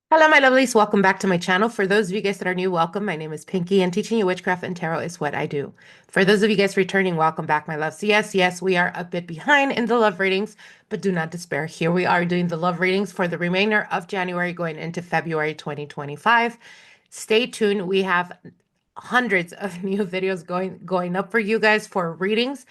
Hello, my lovelies. Welcome back to my channel. For those of you guys that are new, welcome. My name is Pinky, and teaching you witchcraft and tarot is what I do. For those of you guys returning, welcome back, my loves. So yes, we are a bit behind in the love readings, but do not despair. Here we are doing the love readings for the remainder of January going into February 2025. Stay tuned. We have hundreds of new videos going up for you guys for readings.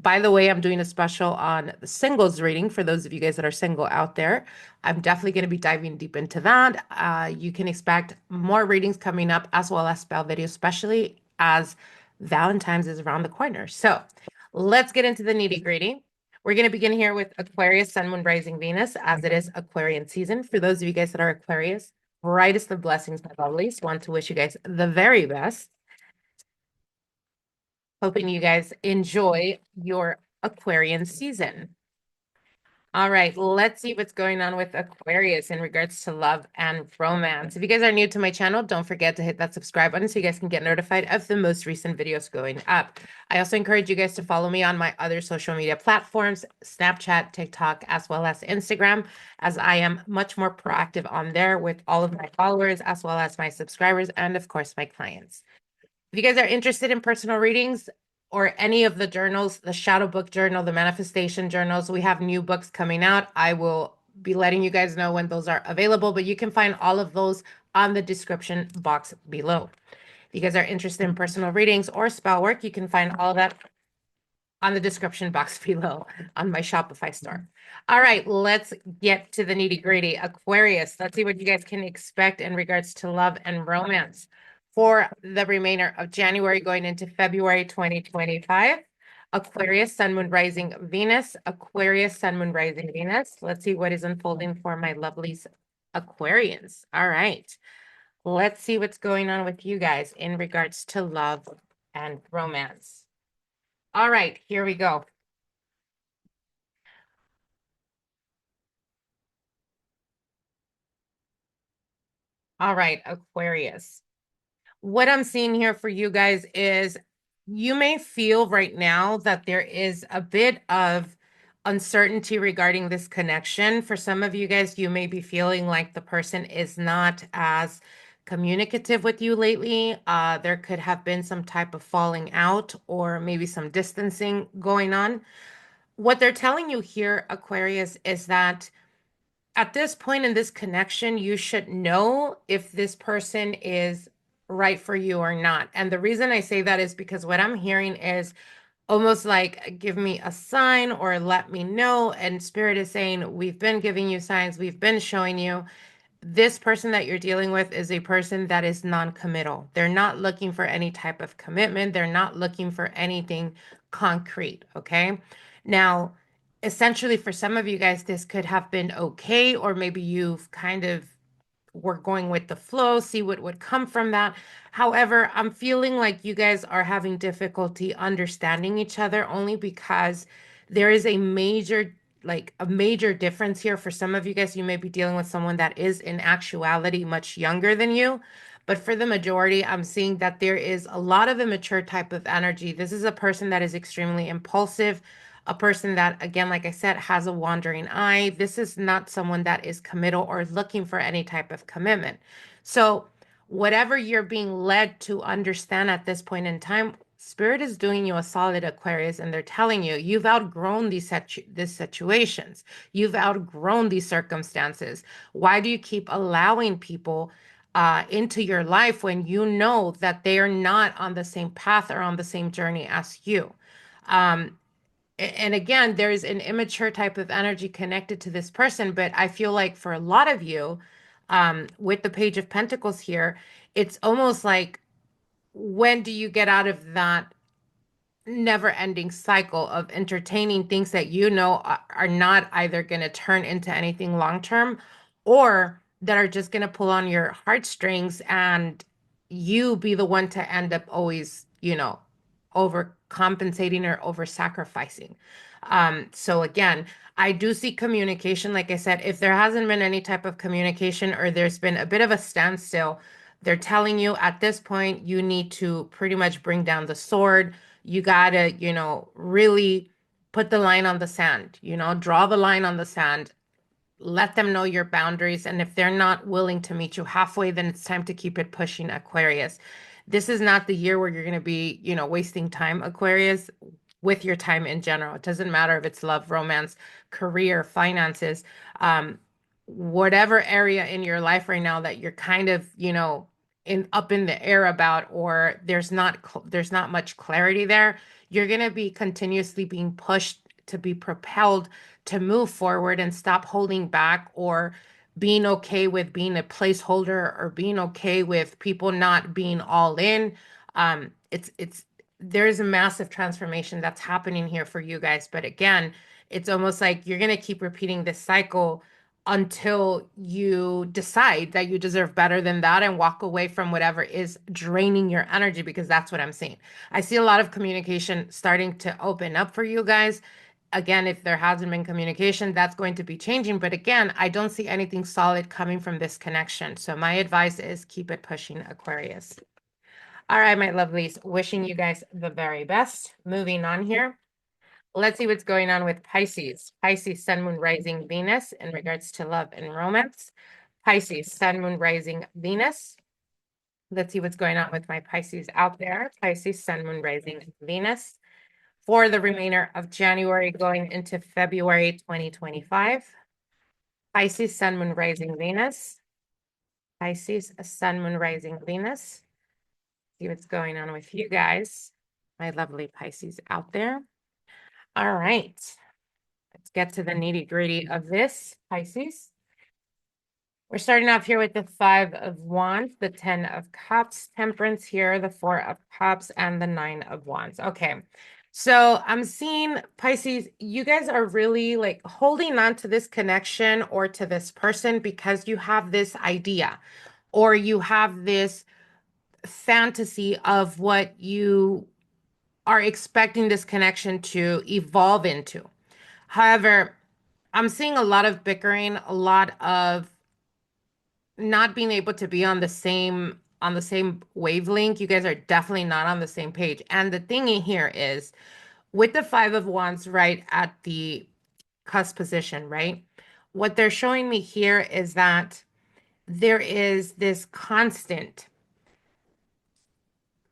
By the way, I'm doing a special on the singles reading for those of you guys that are single out there. I'm definitely going to be diving deep into that. You can expect more readings coming up as well as spell videos, especially as Valentine's is around the corner. So let's get into the nitty gritty. We're going to begin here with Aquarius, Sun, Moon, Rising, Venus, as it is Aquarian season. For those of you guys that are Aquarius, brightest of blessings, my lovelies. Want to wish you guys the very best. Hoping you guys enjoy your Aquarian season. All right, let's see what's going on with Aquarius in regards to love and romance. If you guys are new to my channel, don't forget to hit that subscribe button so you guys can get notified of the most recent videos going up. I also encourage you guys to follow me on my other social media platforms, Snapchat, TikTok, as well as Instagram, as I am much more proactive on there with all of my followers, as well as my subscribers, and of course, my clients. If you guys are interested in personal readings or any of the journals, the Shadow Book Journal, the Manifestation Journals, we have new books coming out. I will be letting you guys know when those are available, but you can find all of those on the description box below. If you guys are interested in personal readings or spell work, you can find all of that on the description box below on my Shopify store. All right, let's get to the nitty gritty. Aquarius, let's see what you guys can expect in regards to love and romance for the remainder of January going into February 2025. Aquarius, Sun, Moon, Rising, Venus. Aquarius, Sun, Moon, Rising, Venus. Let's see what is unfolding for my lovelies Aquarians. All right, let's see what's going on with you guys in regards to love and romance. All right, here we go. All right, Aquarius. What I'm seeing here for you guys is you may feel right now that there is a bit of uncertainty regarding this connection. For some of you guys, you may be feeling like the person is not as communicative with you lately. There could have been some type of falling out or maybe some distancing going on. What they're telling you here, Aquarius, is that at this point in this connection, you should know if this person is right for you or not. And the reason I say that is because what I'm hearing is almost like give me a sign or let me know. And Spirit is saying, we've been giving you signs, we've been showing you. This person that you're dealing with is a person that is non-committal. They're not looking for any type of commitment. They're not looking for anything concrete. Okay. Now, essentially, for some of you guys, this could have been okay, or maybe you've kind of were going with the flow, see what would come from that. However, I'm feeling like you guys are having difficulty understanding each other only because there is a major difference here. For some of you guys, you may be dealing with someone that is in actuality much younger than you. But for the majority, I'm seeing that there is a lot of immature type of energy. This is a person that is extremely impulsive, a person that, again, like I said, has a wandering eye. This is not someone that is committal or looking for any type of commitment. So, whatever you're being led to understand at this point in time, Spirit is doing you a solid, Aquarius, and they're telling you you've outgrown these situations. You've outgrown these circumstances. Why do you keep allowing people into your life when you know that they are not on the same path or on the same journey as you? Um, and again, there's an immature type of energy connected to this person, but I feel like for a lot of you, with the Page of Pentacles here, it's almost like when do you get out of that never-ending cycle of entertaining things that you know are not either going to turn into anything long-term or that are just going to pull on your heartstrings and you be the one to end up always, overcompensating or over-sacrificing. So again, I do see communication. Like I said, if there hasn't been any type of communication or there's been a bit of a standstill, they're telling you at this point, you need to pretty much bring down the sword. You gotta, really put the line on the sand, draw the line on the sand let them know your boundaries. And if they're not willing to meet you halfway, then it's time to keep it pushing, Aquarius. This is not the year where you're going to be, wasting time, Aquarius, with your time in general. It doesn't matter if it's love, romance, career, finances, um, whatever area in your life right now that you're kind of, in up in the air about, or there's not much clarity there. You're going to be continuously being pushed to be propelled to move forward and stop holding back, or being okay with being a placeholder, or being okay with people not being all in. It's there's a massive transformation that's happening here for you guys. But again, it's almost like you're gonna keep repeating this cycle until you decide that you deserve better than that and walk away from whatever is draining your energy, because that's what I'm seeing. I see a lot of communication starting to open up for you guys. Again, if there hasn't been communication, that's going to be changing. But again, I don't see anything solid coming from this connection. So my advice is keep it pushing, Aquarius. All right, my lovelies, wishing you guys the very best. Moving on here. Let's see what's going on with Pisces. Pisces, Sun, Moon, Rising, Venus in regards to love and romance. Pisces, Sun, Moon, Rising, Venus. Let's see what's going on with my Pisces out there. Pisces, Sun, Moon, Rising, Venus for the remainder of January going into February 2025. Pisces, Sun, Moon, Rising, Venus. Pisces, Sun, Moon, Rising, Venus. See what's going on with you guys, my lovely Pisces out there. All right, let's get to the nitty gritty of this, Pisces. We're starting off here with the Five of Wands, the Ten of Cups, Temperance here, the Four of Cups, and the Nine of Wands. Okay, so I'm seeing, Pisces, you guys are really like holding on to this connection or to this person because you have this idea, or you have this fantasy of what you are expecting this connection to evolve into. However, I'm seeing a lot of bickering, a lot of not being able to be on the same wavelength. You guys are definitely not on the same page. And the thing in here is with the Five of Wands right at the cusp position, right? What they're showing me here is that there is this constant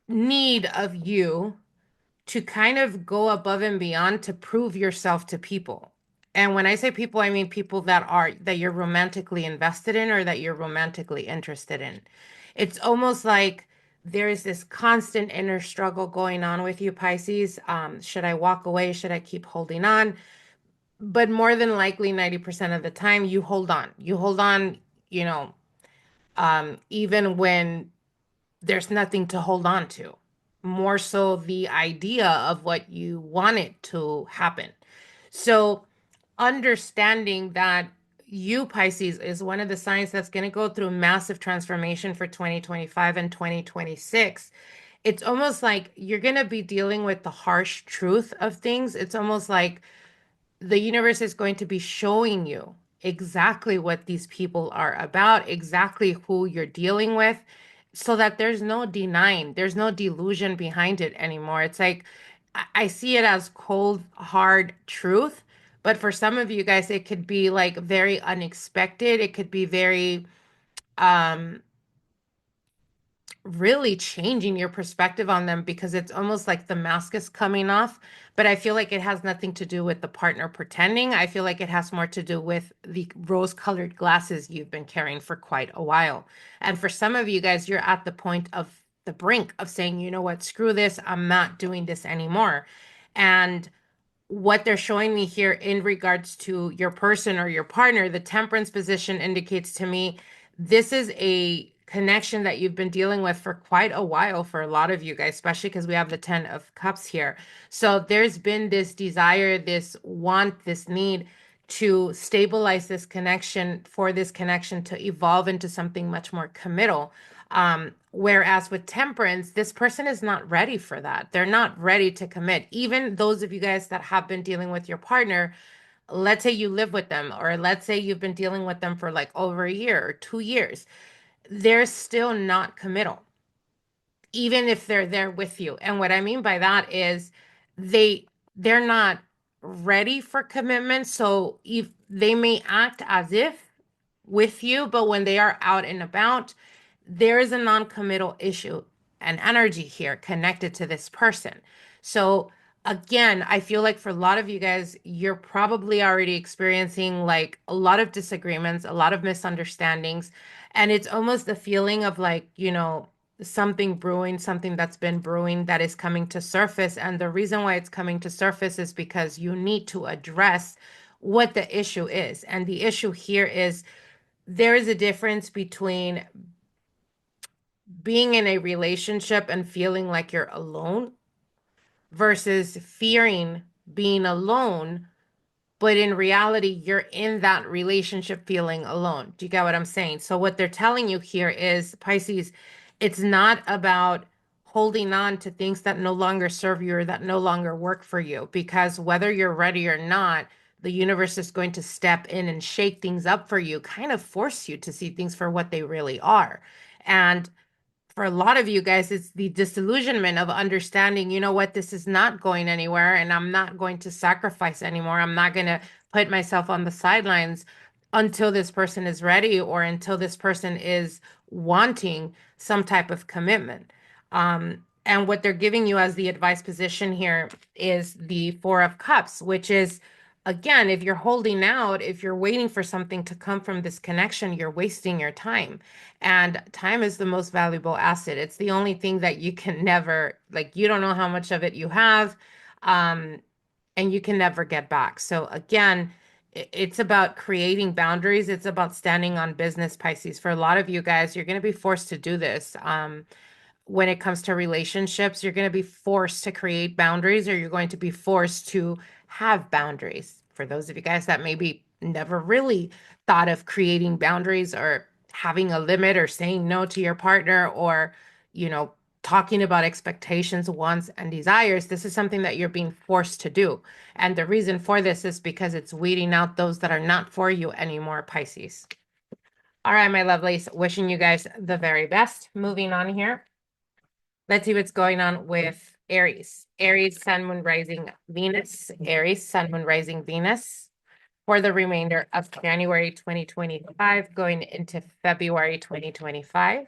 need of you to kind of go above and beyond to prove yourself to people. And when I say people, I mean people that you're romantically invested in, or that you're romantically interested in. It's almost like there's this constant inner struggle going on with you, Pisces. Should I walk away? Should I keep holding on? But more than likely, 90% of the time, you hold on. You hold on, you know, even when there's nothing to hold on to. More so the idea of what you want it to happen. So understanding that you, Pisces, is one of the signs that's going to go through massive transformation for 2025 and 2026. It's almost like you're going to be dealing with the harsh truth of things. It's almost like the universe is going to be showing you exactly what these people are about, exactly who you're dealing with, so that there's no denying, there's no delusion behind it anymore. It's like I see it as cold, hard truth. But for some of you guys, it could be like very unexpected. It could be very um really changing your perspective on them, because it's almost like the mask is coming off. But I feel like it has nothing to do with the partner pretending. I feel like it has more to do with the rose-colored glasses you've been carrying for quite a while. And for some of you guys, you're at the point of the brink of saying, you know what, screw this, I'm not doing this anymore. And what they're showing me here in regards to your person or your partner, the temperance position indicates to me this is a connection that you've been dealing with for quite a while for a lot of you guys, especially because we have the 10 of cups here. So there's been this desire, this want, this need to stabilize this connection, for this connection to evolve into something much more committal. Whereas with temperance, this person is not ready for that. They're not ready to commit. Even those of you guys that have been dealing with your partner, let's say you live with them, or let's say you've been dealing with them for like over a year or 2 years, they're still not committal, even if they're there with you. And what I mean by that is they they're not ready for commitment. So if they may act as if with you, but when they are out and about, there is a non-committal issue and energy here connected to this person. So again, I feel like for a lot of you guys, you're probably already experiencing like a lot of disagreements, a lot of misunderstandings, and it's almost the feeling of like, something brewing, something that's been brewing that is coming to surface. And the reason why it's coming to surface is because you need to address what the issue is. And the issue here is there is a difference between being in a relationship and feeling like you're alone versus fearing being alone, but in reality, you're in that relationship feeling alone. Do you get what I'm saying? So, what they're telling you here is, Pisces, it's not about holding on to things that no longer serve you or that no longer work for you, because whether you're ready or not, the universe is going to step in and shake things up for you, kind of force you to see things for what they really are. And for a lot of you guys, it's the disillusionment of understanding, you know what, this is not going anywhere and I'm not going to sacrifice anymore. I'm not going to put myself on the sidelines until this person is ready or until this person is wanting some type of commitment. And what they're giving you as the advice position here is the Four of Cups, which is, again, if you're holding out, if you're waiting for something to come from this connection, you're wasting your time. And time is the most valuable asset. It's the only thing that you can never, like, you don't know how much of it you have, um, and you can never get back. So, again, it's about creating boundaries. It's about standing on business, Pisces. For a lot of you guys, you're going to be forced to do this. When it comes to relationships, you're going to be forced to create boundaries or you're going to be forced to have boundaries. For those of you guys that maybe never really thought of creating boundaries or having a limit or saying no to your partner or, you know, talking about expectations, wants, and desires, this is something that you're being forced to do. And the reason for this is because it's weeding out those that are not for you anymore, Pisces. All right, my lovelies, wishing you guys the very best. Moving on here. Let's see what's going on with Aries. Aries, Sun, Moon, Rising, Venus. Aries, Sun, Moon, Rising, Venus. For the remainder of January 2025, going into February 2025.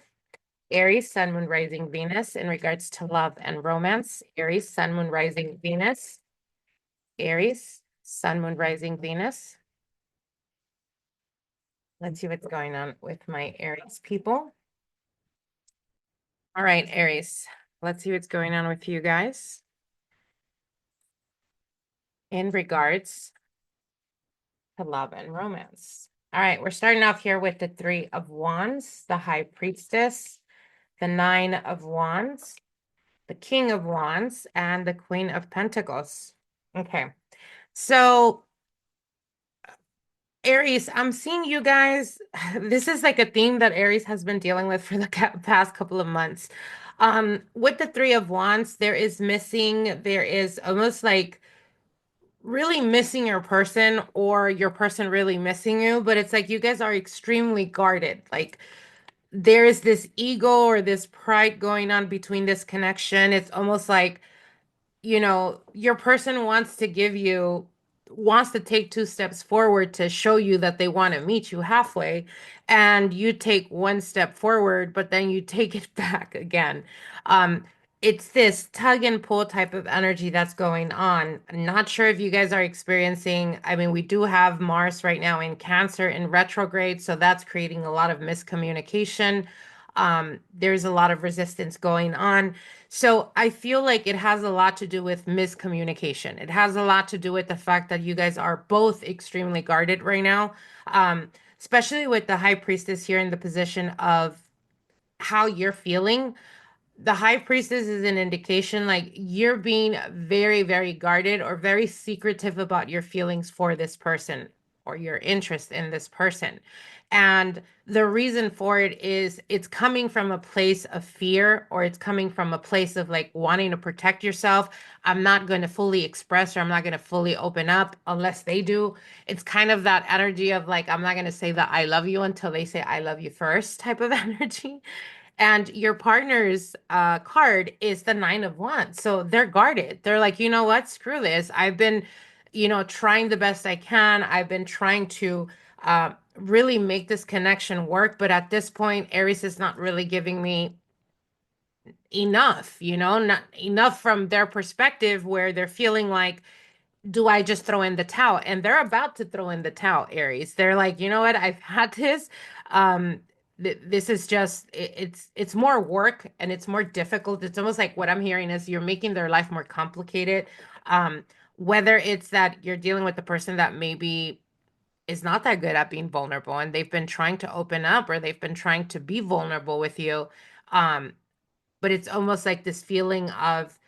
Aries, Sun, Moon, Rising, Venus in regards to love and romance. Aries, Sun, Moon, Rising, Venus. Aries, Sun, Moon, Rising, Venus. Let's see what's going on with my Aries people. All right, Aries. Let's see what's going on with you guys in regards to love and romance. All right, we're starting off here with the Three of Wands, the High Priestess, the Nine of Wands, the King of Wands, and the Queen of Pentacles. Okay, so Aries, I'm seeing you guys. This is like a theme that Aries has been dealing with for the past couple of months. With the Three of Wands, there is almost like really missing your person or your person really missing you, but it's like you guys are extremely guarded. Like there is this ego or this pride going on between this connection. It's almost like your person wants to take two steps forward to show you that they want to meet you halfway, and you take one step forward, but then you take it back again. Um, it's this tug and pull type of energy that's going on. I'm not sure if you guys are experiencing, I mean, we do have Mars right now in Cancer in retrograde, so that's creating a lot of miscommunication. There's a lot of resistance going on. So I feel like it has a lot to do with miscommunication. It has a lot to do with the fact that you guys are both extremely guarded right now, um, especially with the High Priestess here in the position of how you're feeling. The High Priestess is an indication like you're being very, very guarded or very secretive about your feelings for this person or your interest in this person. And the reason for it is it's coming from a place of fear or it's coming from a place of like wanting to protect yourself. I'm not going to fully express or I'm not going to fully open up unless they do. It's kind of that energy of like, I'm not going to say that I love you until they say I love you first type of energy. And your partner's card is the Nine of Wands. So they're guarded. They're like, you know what? Screw this. I've been, trying the best I can. I've been trying to really make this connection work, but at this point, Aries is not really giving me enough, not enough from their perspective where they're feeling like, do I just throw in the towel? And they're about to throw in the towel, Aries. They're like, you know what? I've had this. Um, this is just it's more work and it's more difficult. It's almost like what I'm hearing is you're making their life more complicated. Um, whether it's that you're dealing with the person that maybe is not that good at being vulnerable and they've been trying to open up or they've been trying to be vulnerable with you. Um, but it's almost like this feeling of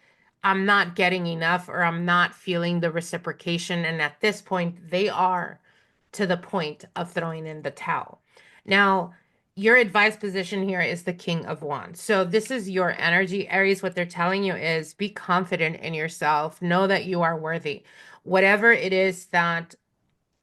I'm not getting enough or I'm not feeling the reciprocation. And at this point, they are to the point of throwing in the towel. Now, your advice position here is the King of Wands. So this is your energy, Aries. What they're telling you is be confident in yourself. Know that you are worthy. Whatever it is that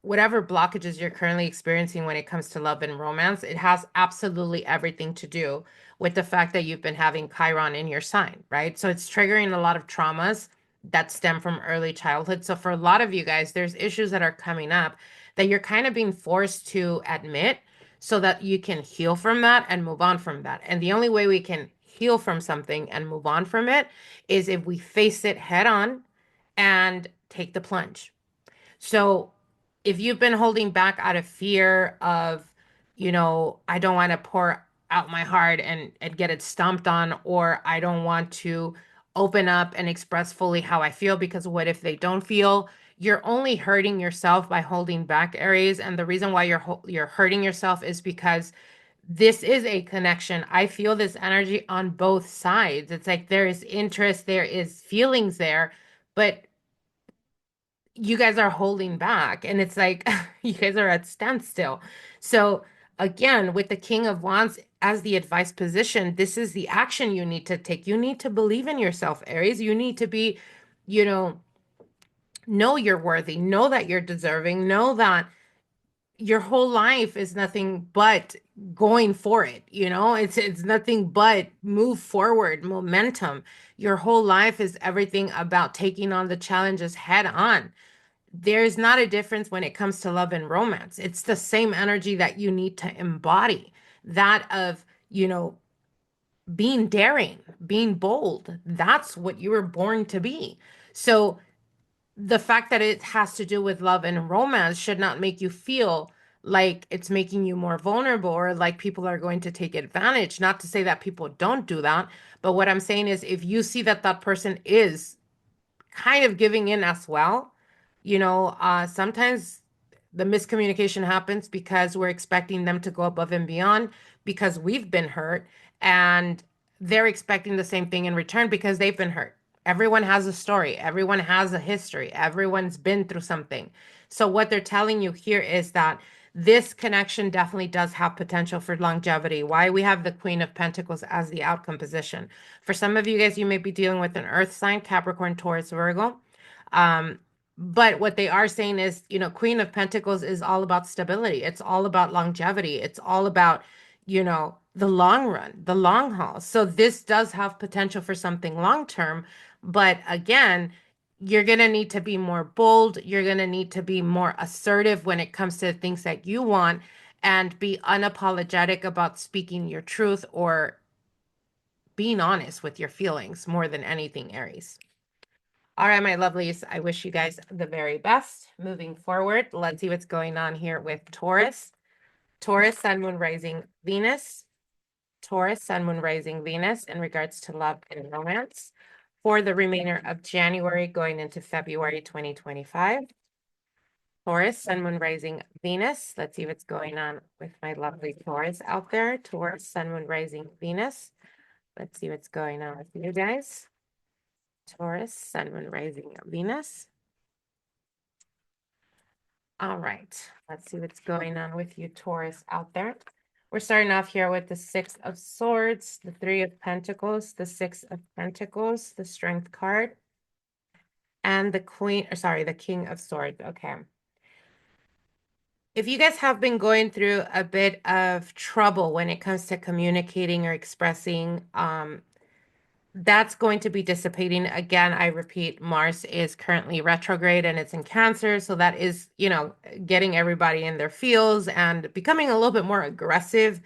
whatever blockages you're currently experiencing when it comes to love and romance, it has absolutely everything to do with the fact that you've been having Chiron in your sign, right? So it's triggering a lot of traumas that stem from early childhood. So for a lot of you guys, there's issues that are coming up that you're kind of being forced to admit so that you can heal from that and move on from that. And the only way we can heal from something and move on from it is if we face it head on and take the plunge. So if you've been holding back out of fear of, I don't want to pour out my heart and get it stomped on, or I don't want to open up and express fully how I feel because what if they don't feel? You're only hurting yourself by holding back, Aries. And the reason why you're hurting yourself is because this is a connection. I feel this energy on both sides. It's like there is interest, there is feelings there, but you guys are holding back and it's like you guys are at standstill. So again, with the King of Wands as the advice position, this is the action you need to take. You need to believe in yourself, Aries. You need to be, you know you're worthy, know that you're deserving, know that your whole life is nothing but going for it. It's nothing but move forward, momentum. Your whole life is everything about taking on the challenges head on. There's not a difference when it comes to love and romance. It's the same energy that you need to embody, that of, being daring, being bold. That's what you were born to be. So the fact that it has to do with love and romance should not make you feel like it's making you more vulnerable or like people are going to take advantage. Not to say that people don't do that, but what I'm saying is if you see that that person is kind of giving in as well. Sometimes the miscommunication happens because we're expecting them to go above and beyond because we've been hurt and they're expecting the same thing in return because they've been hurt. Everyone has a story, everyone has a history, everyone's been through something. So, what they're telling you here is that this connection definitely does have potential for longevity. Why we have the Queen of Pentacles as the outcome position. For some of you guys, you may be dealing with an earth sign, Capricorn, Taurus, Virgo. Um, but what they are saying is, Queen of Pentacles is all about stability. It's all about longevity. It's all about, the long run, the long haul. So this does have potential for something long term. But again, you're going to need to be more bold. You're going to need to be more assertive when it comes to things that you want and be unapologetic about speaking your truth or being honest with your feelings more than anything, Aries. All right, my lovelies, I wish you guys the very best moving forward. Let's see what's going on here with Taurus. Taurus, Sun, Moon, Rising, Venus. Taurus, Sun, Moon, Rising, Venus in regards to love and romance for the remainder of January going into February 2025. Taurus, Sun, Moon, Rising, Venus. Let's see what's going on with my lovely Taurus out there. Taurus, Sun, Moon, Rising, Venus. Let's see what's going on with you guys. Taurus, Sun, Moon, Rising, Venus. All right, let's see what's going on with you, Taurus, out there. We're starting off here with the Six of Swords, the Three of Pentacles, the Six of Pentacles, the Strength card, and the the King of Swords. Okay. If you guys have been going through a bit of trouble when it comes to communicating or expressing that's going to be dissipating. Again, I repeat, Mars is currently retrograde and it's in Cancer. So that is, getting everybody in their feels and becoming a little bit more aggressive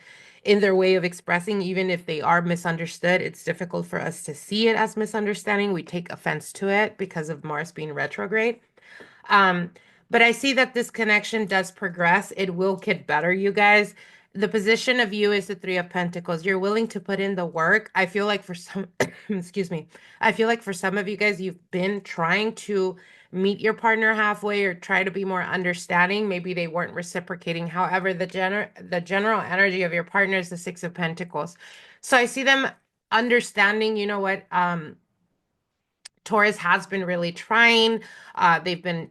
in their way of expressing, even if they are misunderstood. It's difficult for us to see it as misunderstanding. We take offense to it because of Mars being retrograde. Um, but I see that this connection does progress. It will get better, you guys. The position of you is the Three of Pentacles. You're willing to put in the work. I feel like for some, excuse me, I feel like for some of you guys, you've been trying to meet your partner halfway or try to be more understanding. Maybe they weren't reciprocating. However, the general energy of your partner is the Six of Pentacles. So I see them understanding, you know what, Taurus has been really trying. They've been,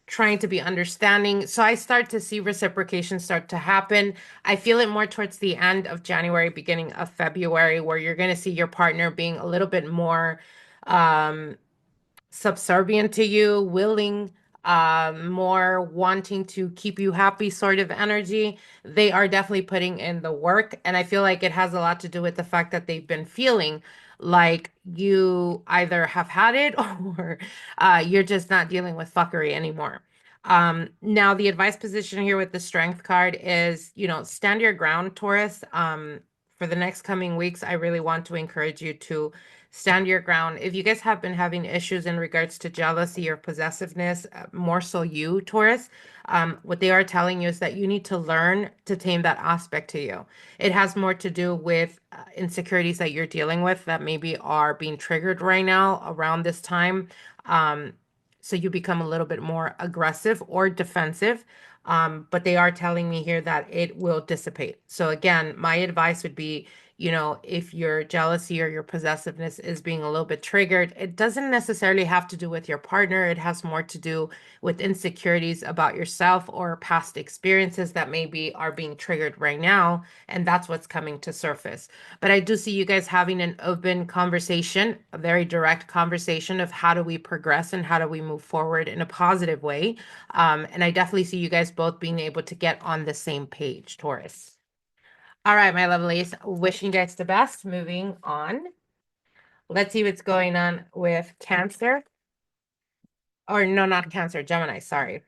trying to be understanding. So I start to see reciprocation start to happen. I feel it more towards the end of January, beginning of February, where you're going to see your partner being a little bit more um, subservient to you, willing, more wanting to keep you happy sort of energy. They are definitely putting in the work. And I feel like it has a lot to do with the fact that they've been feeling like you either have had it or you're just not dealing with fuckery anymore. Now the advice position here with the strength card is, stand your ground, Taurus. For the next coming weeks, I really want to encourage you to stand your ground. If you guys have been having issues in regards to jealousy or possessiveness, more so you, Taurus, what they are telling you is that you need to learn to tame that aspect to you. It has more to do with insecurities that you're dealing with that maybe are being triggered right now around this time. Um, so you become a little bit more aggressive or defensive. But they are telling me here that it will dissipate. So again, my advice would be, if your jealousy or your possessiveness is being a little bit triggered, it doesn't necessarily have to do with your partner. It has more to do with insecurities about yourself or past experiences that maybe are being triggered right now. And that's what's coming to surface. But I do see you guys having an open conversation, a very direct conversation of how do we progress and how do we move forward in a positive way. And I definitely see you guys both being able to get on the same page, Taurus. All right, my lovelies, wishing you guys the best. Moving on. Let's see what's going on with Cancer. Or no, not Cancer, Gemini, sorry.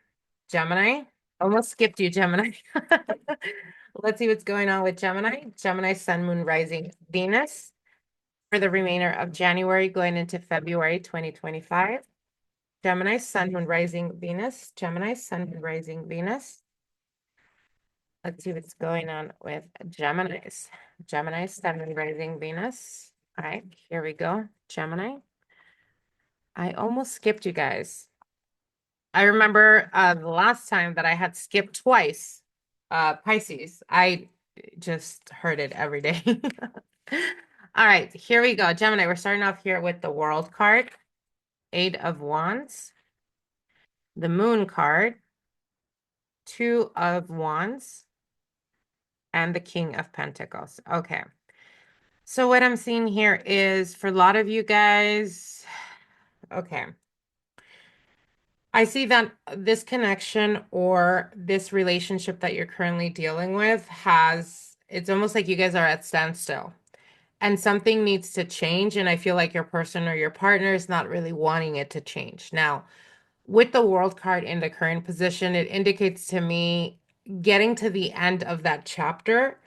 Gemini. Almost skipped you, Gemini. Let's see what's going on with Gemini. Gemini, Sun, Moon, Rising, Venus for the remainder of January going into February 2025. Gemini, Sun, Moon, Rising, Venus. Gemini, Sun, Moon, Rising, Venus. Let's see what's going on with Geminis. Gemini, Sun, Moon, Rising, Venus. All right, here we go. Gemini. I almost skipped you guys. I remember the last time that I had skipped twice, Pisces. I just heard it every day. All right, here we go. Gemini, we're starting off here with the World card, Eight of Wands, the Moon card, Two of Wands, and the King of Pentacles. Okay. So what I'm seeing here is for a lot of you guys, okay. I see that this connection or this relationship that you're currently dealing with it's almost like you guys are at standstill and something needs to change. And I feel like your person or your partner is not really wanting it to change. Now, with the World card in the current position, it indicates to me getting to the end of that chapter.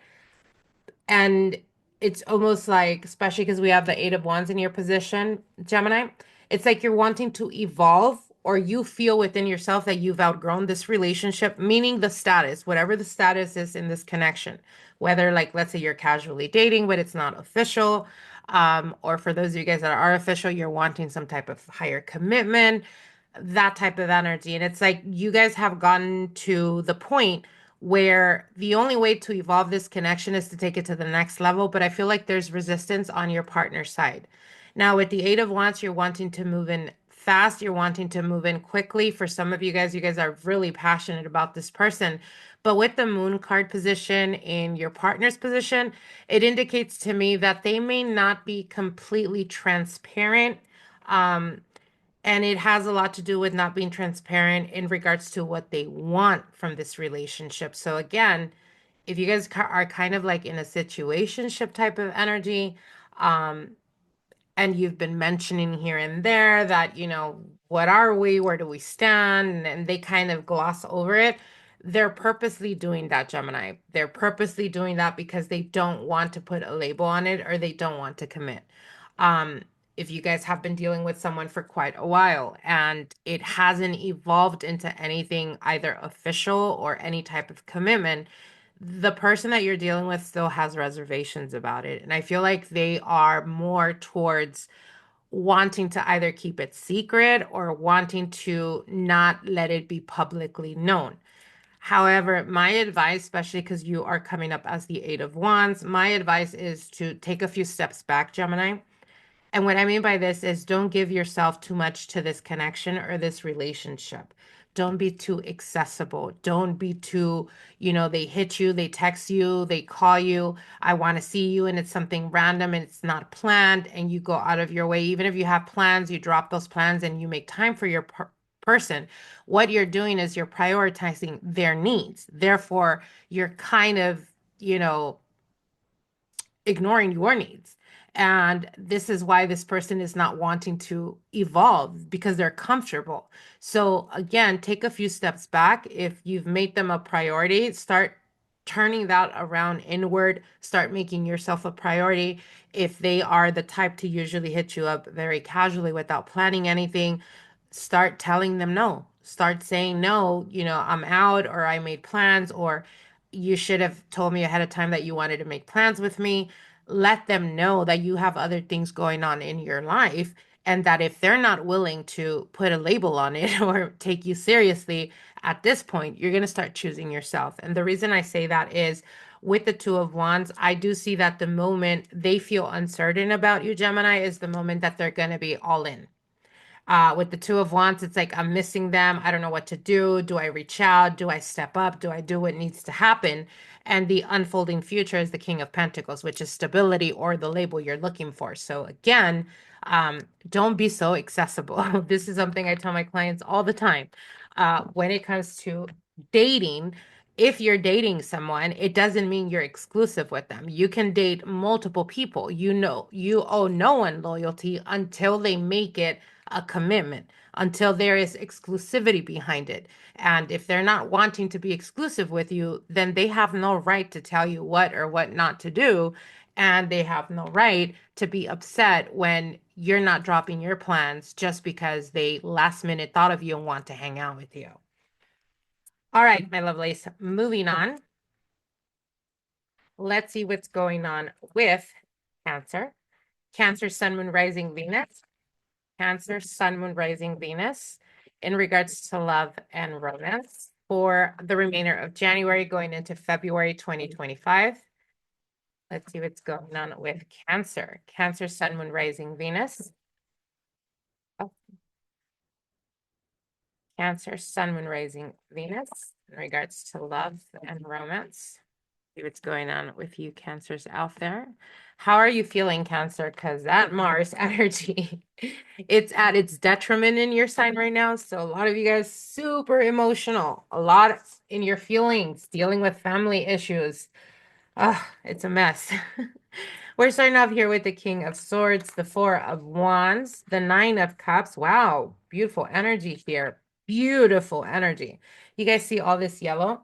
And it's almost like, especially because we have the Eight of Wands in your position, Gemini, it's like you're wanting to evolve or you feel within yourself that you've outgrown this relationship, meaning the status, whatever the status is in this connection, whether like, let's say you're casually dating, but it's not official. Or for those of you guys that are official, you're wanting some type of higher commitment, that type of energy. And it's like you guys have gotten to the point where the only way to evolve this connection is to take it to the next level. But I feel like there's resistance on your partner's side. Now, with the Eight of Wands, you're wanting to move in fast, you're wanting to move in quickly. For some of you guys are really passionate about this person. But with the Moon card position in your partner's position, it indicates to me that they may not be completely transparent. Um, and it has a lot to do with not being transparent in regards to what they want from this relationship. So again, if you guys are kind of like in a situationship type of energy, um, and you've been mentioning here and there that, what are we? Where do we stand? And they kind of gloss over it. They're purposely doing that, Gemini. They're purposely doing that because they don't want to put a label on it or they don't want to commit. Um, if you guys have been dealing with someone for quite a while and it hasn't evolved into anything either official or any type of commitment, the person that you're dealing with still has reservations about it. And I feel like they are more towards wanting to either keep it secret or wanting to not let it be publicly known. However, my advice, especially because you are coming up as the Eight of Wands, my advice is to take a few steps back, Gemini. And what I mean by this is don't give yourself too much to this connection or this relationship. Don't be too accessible. Don't be too, they hit you, they text you, they call you, I want to see you, and it's something random and it's not planned, and you go out of your way. Even if you have plans, you drop those plans and you make time for your person. What you're doing is you're prioritizing their needs. Therefore, you're kind of, you know, ignoring your needs. And this is why this person is not wanting to evolve because they're comfortable. So, again, take a few steps back. If you've made them a priority, start turning that around inward, start making yourself a priority. If they are the type to usually hit you up very casually without planning anything, start telling them no. Start saying no, I'm out, or I made plans, or you should have told me ahead of time that you wanted to make plans with me. Let them know that you have other things going on in your life, and that if they're not willing to put a label on it or take you seriously at this point, you're going to start choosing yourself. And the reason I say that is with the Two of Wands, I do see that the moment they feel uncertain about you, Gemini, is the moment that they're going to be all in. With the Two of Wands, it's like I'm missing them. I don't know what to do. Do I reach out? Do I step up? Do I do what needs to happen? And the unfolding future is the King of Pentacles, which is stability or the label you're looking for. So again, don't be so accessible. This is something I tell my clients all the time. When it comes to dating, if you're dating someone, it doesn't mean you're exclusive with them. You can date multiple people. You owe no one loyalty until they make it a commitment, until there is exclusivity behind it. And if they're not wanting to be exclusive with you, then they have no right to tell you what or what not to do. And they have no right to be upset when you're not dropping your plans just because they last minute thought of you and want to hang out with you. All right, my lovelies, moving on. Let's see what's going on with Cancer. Cancer, Sun, Moon, Rising, Venus. Cancer, Sun, Moon, Rising, Venus in regards to love and romance for the remainder of January going into February 2025. Let's see what's going on with Cancer. Cancer, Sun, Moon, Rising, Venus. Oh. Cancer, Sun, Moon, Rising, Venus in regards to love and romance. See what's going on with you Cancers out there. How are you feeling, Cancer? Because that Mars energy, it's at its detriment in your sign right now. So a lot of you guys super emotional, a lot in your feelings, dealing with family issues. It's a mess. We're starting off here with the King of Swords, the Four of Wands, the Nine of Cups. Wow, beautiful energy here. Beautiful energy. You guys see all this yellow?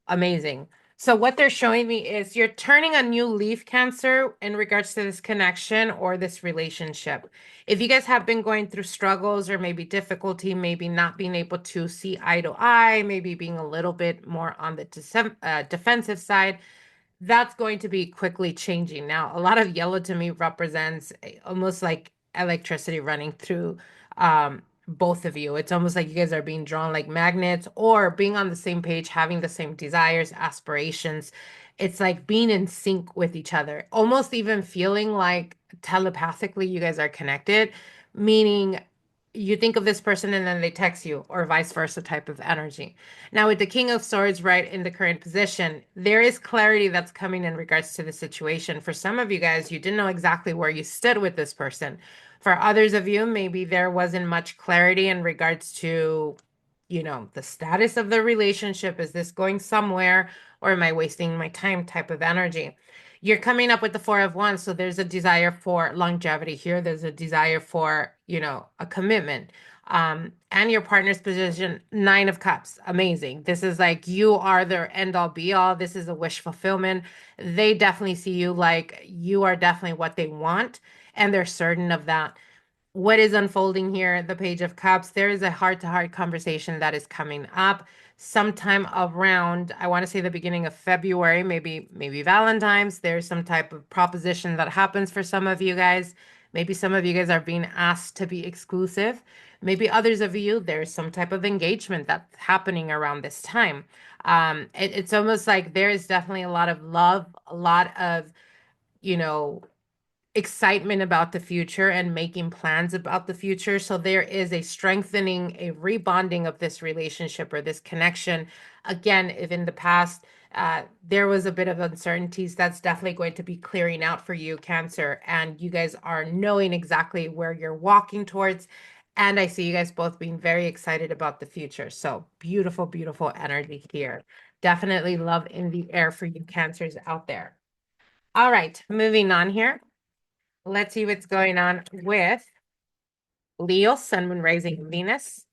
Amazing. So what they're showing me is you're turning a new leaf, Cancer, in regards to this connection or this relationship. If you guys have been going through struggles or maybe difficulty, maybe not being able to see eye to eye, maybe being a little bit more on the defensive side, that's going to be quickly changing. Now, a lot of yellow to me represents almost like electricity running through both of you. It's almost like you guys are being drawn like magnets or being on the same page, having the same desires, aspirations. It's like being in sync with each other, almost even feeling like telepathically you guys are connected, meaning you think of this person and then they text you, or vice versa type of energy. Now, with the King of Swords right in the current position, there is clarity that's coming in regards to the situation. For some of you guys, you didn't know exactly where you stood with this person. For others of you, maybe there wasn't much clarity in regards to, the status of the relationship. Is this going somewhere? or am I wasting my time type of energy. You're coming up with the Four of Wands, so there's a desire for longevity here. There's a desire for, a commitment. And your partner's position, Nine of Cups. Amazing. This is like you are their end all be all. This is a wish fulfillment. They definitely see you like you are definitely what they want, and they're certain of that. What is unfolding here, the Page of Cups, there is a heart-to-heart conversation that is coming up sometime around, I want to say the beginning of February, maybe Valentine's. There's some type of proposition that happens for some of you guys. Maybe some of you guys are being asked to be exclusive. Maybe others of you, there's some type of engagement that's happening around this time. It's almost like there is definitely a lot of love, a lot of, you know, excitement about the future and making plans about the future. So there is a strengthening, a rebonding of this relationship or this connection. Again, if in the past there was a bit of uncertainties, that's definitely going to be clearing out for you, Cancer. And you guys are knowing exactly where you're walking towards. And I see you guys both being very excited about the future. So beautiful, beautiful energy here. Definitely love in the air for you Cancers out there. All right, moving on here. Let's see what's going on with Leo, Sun, Moon, Rising, Venus.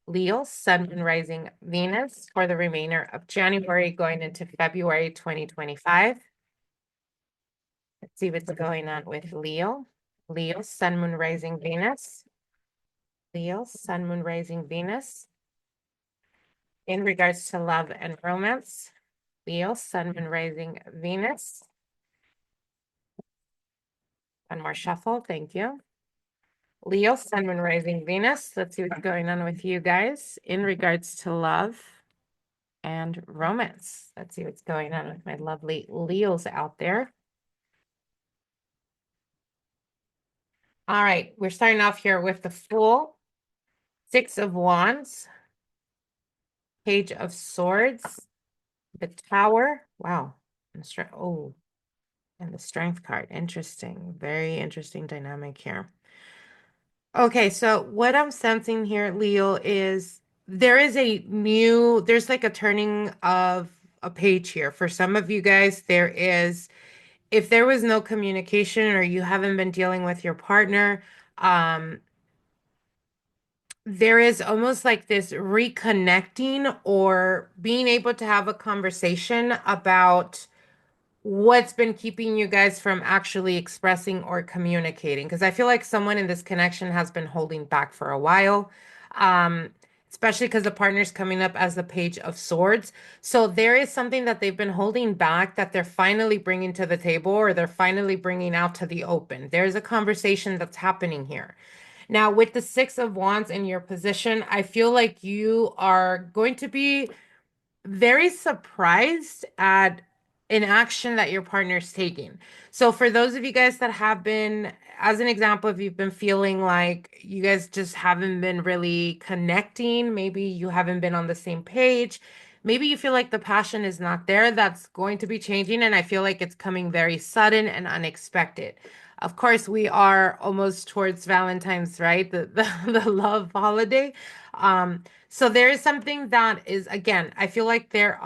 Leo, Sun, Moon, Rising, Venus for the remainder of January going into February 2025. Let's see what's going on with Leo. Leo, Sun, Moon, Rising, Venus. Leo, Sun, Moon, Rising, Venus. In regards to love and romance, Leo, Sun, Moon, Rising, Venus. One more shuffle, thank you. Leo, Sun, Moon, Rising, Venus. Let's see what's going on with you guys in regards to love and romance. Let's see what's going on with my lovely Leos out there. All right, we're starting off here with the Fool, Six of Wands, Page of Swords, the Tower. Wow. And the Strength card. Interesting. Very interesting dynamic here. Okay, so what I'm sensing here, Leo, is there's like a turning of a page here. For some of you guys, if there was no communication or you haven't been dealing with your partner, there is almost like this reconnecting or being able to have a conversation about what's been keeping you guys from actually expressing or communicating? Because I feel like someone in this connection has been holding back for a while, um, especially because the partner's coming up as the Page of Swords. So there is something that they've been holding back that they're finally bringing to the table or they're finally bringing out to the open. There's a conversation that's happening here. Now, with the Six of Wands in your position, I feel like you are going to be very surprised at an action that your partner's taking. So for those of you guys that have been, as an example, if you've been feeling like you guys just haven't been really connecting, maybe you haven't been on the same page, maybe you feel like the passion is not there, that's going to be changing. And I feel like it's coming very sudden and unexpected. Of course, we are almost towards Valentine's, right? The love holiday. So there is something that is, again, I feel like they're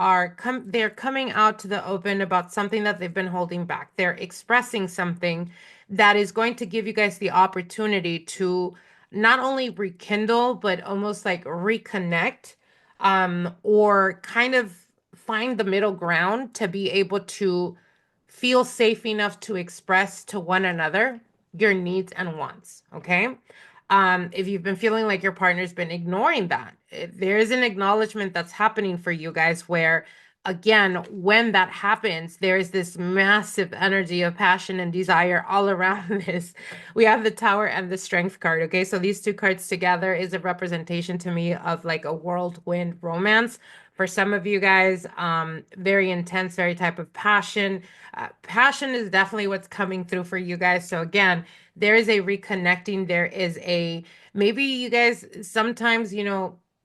coming out to the open about something that they've been holding back. They're expressing something that is going to give you guys the opportunity to not only rekindle, but almost like reconnect, or kind of find the middle ground to be able to feel safe enough to express to one another your needs and wants. Okay. If you've been feeling like your partner's been ignoring that, there is an acknowledgement that's happening for you guys where, again, when that happens, there's this massive energy of passion and desire all around this. We have the Tower and the Strength card. Okay. So these two cards together is a representation to me of like a whirlwind romance. For some of you guys, very intense, very type of passion. Passion is definitely what's coming through for you guys. So again, there is a reconnecting. There is maybe you guys sometimes,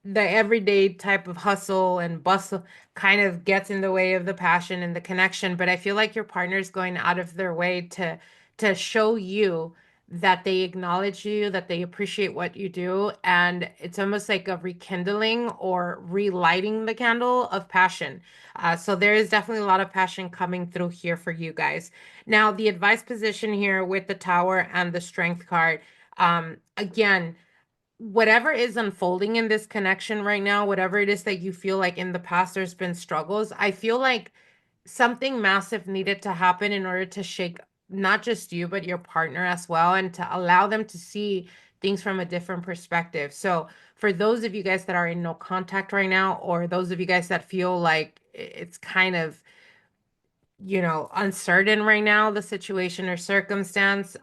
the everyday type of hustle and bustle kind of gets in the way of the passion and the connection. But I feel like your partner's going out of their way to show you that they acknowledge you, that they appreciate what you do, and it's almost like a rekindling or relighting the candle of passion. So there is definitely a lot of passion coming through here for you guys. Now, the advice position here with the Tower and the Strength card, again, whatever is unfolding in this connection right now, whatever it is that you feel like in the past there's been struggles, I feel like something massive needed to happen in order to shake not just you, but your partner as well, and to allow them to see things from a different perspective. So, for those of you guys that are in no contact right now, or those of you guys that feel like it's kind of, uncertain right now, the situation or circumstance,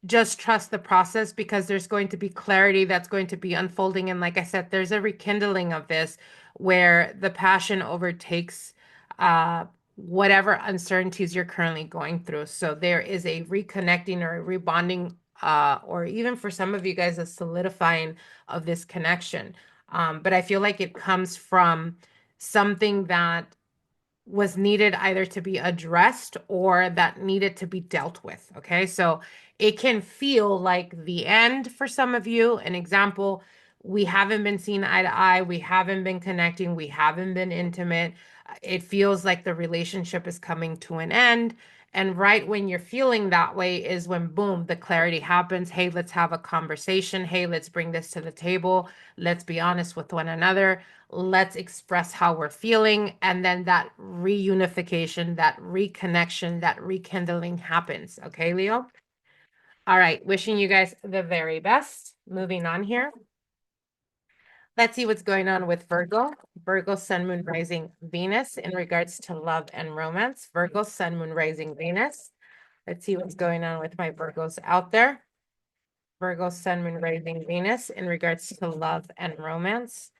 just trust the process because there's going to be clarity that's going to be unfolding. And like I said, there's a rekindling of this where the passion overtakes whatever uncertainties you're currently going through. So there is a reconnecting or a rebonding, or even for some of you guys, a solidifying of this connection. But I feel like it comes from something that was needed either to be addressed or that needed to be dealt with. Okay. So it can feel like the end for some of you. An example, we haven't been seen eye to eye. We haven't been connecting. We haven't been intimate. It feels like the relationship is coming to an end. And right when you're feeling that way is when, boom, the clarity happens. Hey, let's have a conversation. Hey, let's bring this to the table. Let's be honest with one another. Let's express how we're feeling. And then that reunification, that reconnection, that rekindling happens. Okay, Leo? All right. Wishing you guys the very best. Moving on here. Let's see what's going on with Virgo. Virgo, Sun, Moon, Rising, Venus in regards to love and romance. Virgo, Sun, Moon, Rising, Venus. Let's see what's going on with my Virgos out there. Virgo, Sun, Moon, Rising, Venus in regards to love and romance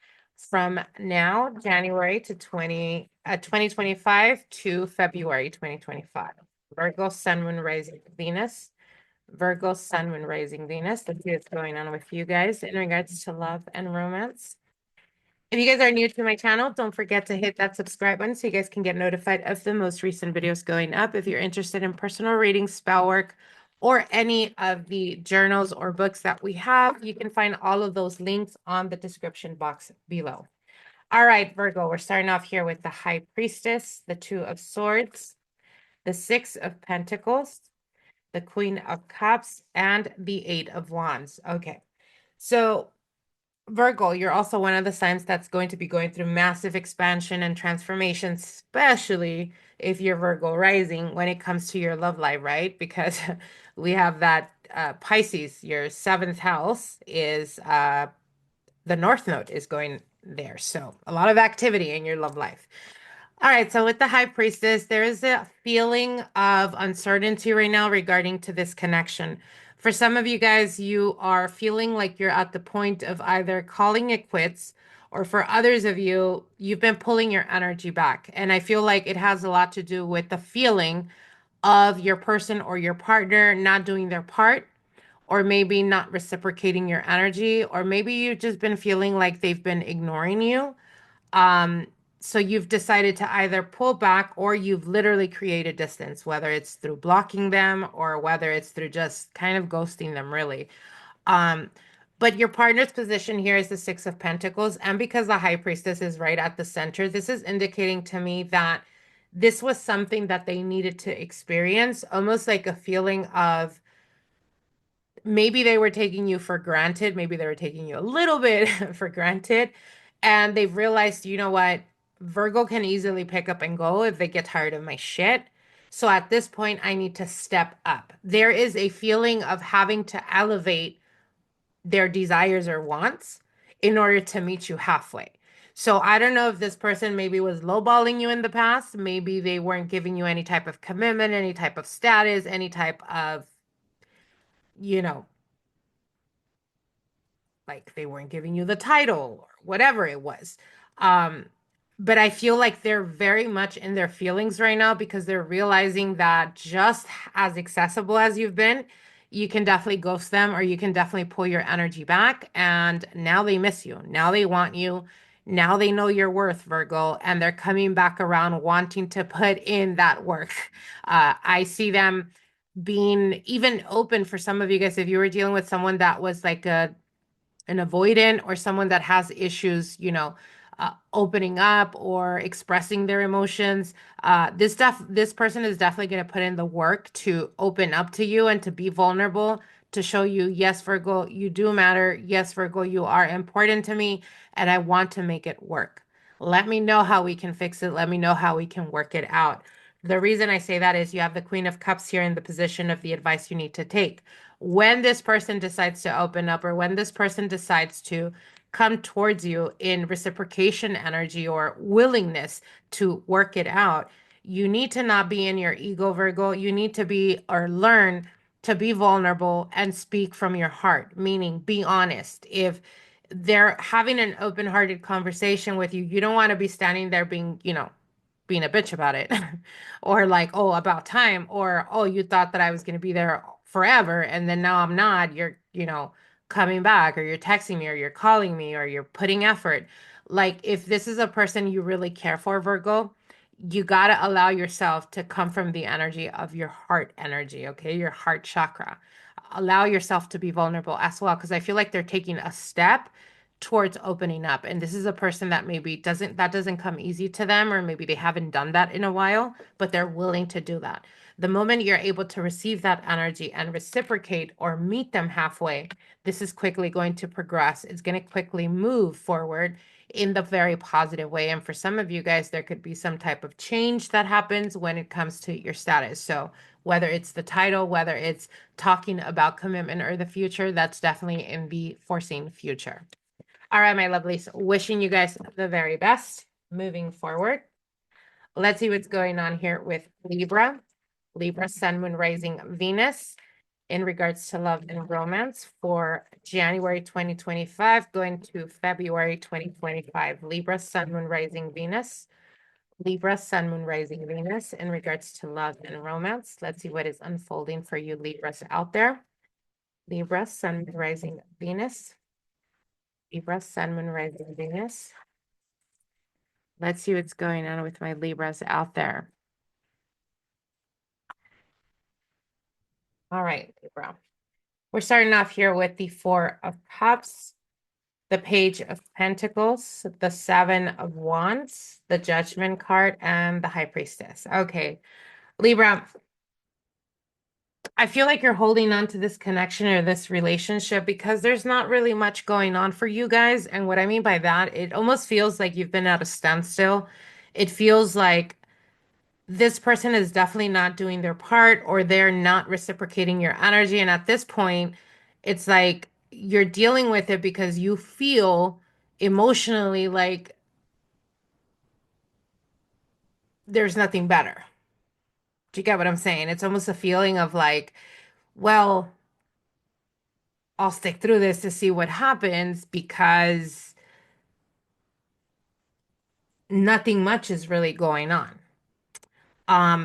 from now, January to 2025 to February 2025. Virgo, Sun, Moon, Rising, Venus. Virgo, Sun, Moon, Rising, Venus. Let's see what's going on with you guys in regards to love and romance. If you guys are new to my channel, don't forget to hit that subscribe button so you guys can get notified of the most recent videos going up. If you're interested in personal readings, spell work, or any of the journals or books that we have, you can find all of those links on the description box below. All right, Virgo, we're starting off here with the High Priestess, the Two of Swords, the Six of Pentacles, the Queen of Cups, and the Eight of Wands. Okay, so Virgo, you're also one of the signs that's going to be going through massive expansion and transformation, especially if you're Virgo rising when it comes to your love life, right? Because we have that Pisces, your seventh house is the North Node is going there. So a lot of activity in your love life. All right, so with the High Priestess, there is a feeling of uncertainty right now regarding to this connection. For some of you guys, you are feeling like you're at the point of either calling it quits, or for others of you, you've been pulling your energy back. And I feel like it has a lot to do with the feeling of your person or your partner not doing their part, or maybe not reciprocating your energy, or maybe you've just been feeling like they've been ignoring you. Um, so you've decided to either pull back or you've literally created distance, whether it's through blocking them or whether it's through just kind of ghosting them, really. Um, but your partner's position here is the Six of Pentacles. And because the High Priestess is right at the center, this is indicating to me that this was something that they needed to experience, almost like a feeling of maybe they were taking you for granted. Maybe they were taking you a little bit for granted. And they've realized, you know what? Virgo can easily pick up and go if they get tired of my shit. So at this point, I need to step up. There is a feeling of having to elevate their desires or wants in order to meet you halfway. So I don't know if this person maybe was lowballing you in the past. Maybe they weren't giving you any type of commitment, any type of status, any type of, you know, like they weren't giving you the title or whatever it was. Um, but I feel like they're very much in their feelings right now because they're realizing that just as accessible as you've been, you can definitely ghost them or you can definitely pull your energy back. And now they miss you. Now they want you. Now they know your worth, Virgo, and they're coming back around wanting to put in that work. I see them being even open for some of you guys, if you were dealing with someone that was like an avoidant or someone that has issues, opening up or expressing their emotions, this person is definitely going to put in the work to open up to you and to be vulnerable, to show you, yes, Virgo, you do matter. Yes, Virgo, you are important to me, and I want to make it work. Let me know how we can fix it. Let me know how we can work it out. The reason I say that is you have the Queen of Cups here in the position of the advice you need to take. When this person decides to open up, or when this person decides to come towards you in reciprocation energy or willingness to work it out, you need to not be in your ego, Virgo. You need to be or learn to be vulnerable and speak from your heart, meaning be honest. If they're having an open-hearted conversation with you, you don't want to be standing there being a bitch about it or like, oh, about time, or oh, you thought that I was going to be there forever and then now I'm not. You're, coming back, or you're texting me, or you're calling me, or you're putting effort. Like, if this is a person you really care for, Virgo, you got to allow yourself to come from the energy of your heart energy, okay? Your heart chakra. Allow yourself to be vulnerable as well, because I feel like they're taking a step towards opening up. And this is a person that maybe doesn't come easy to them, or maybe they haven't done that in a while, but they're willing to do that. The moment you're able to receive that energy and reciprocate or meet them halfway, this is quickly going to progress. It's going to quickly move forward in the very positive way. And for some of you guys, there could be some type of change that happens when it comes to your status. So whether it's the title, whether it's talking about commitment or the future, that's definitely in the foreseen future. All right, my lovelies, wishing you guys the very best moving forward. Let's see what's going on here with Libra. Libra, Sun, Moon, Rising, Venus in regards to love and romance for January 2025 going to February 2025. Libra, Sun, Moon, Rising, Venus. Libra, Sun, Moon, Rising, Venus in regards to love and romance. Let's see what is unfolding for you Libras out there. Libra, Sun, Moon, Rising, Venus. Libra, Sun, Moon, Rising, Venus. Let's see what's going on with my Libras out there. All right, Libra. We're starting off here with the Four of Cups, the Page of Pentacles, the Seven of Wands, the Judgment card, and the High Priestess. Okay, Libra, I feel like you're holding on to this connection or this relationship because there's not really much going on for you guys. And what I mean by that, it almost feels like you've been at a standstill. It feels like this person is definitely not doing their part, or they're not reciprocating your energy. And at this point, it's like you're dealing with it because you feel emotionally like there's nothing better. Do you get what I'm saying? It's almost a feeling of like, well, I'll stick through this to see what happens because nothing much is really going on.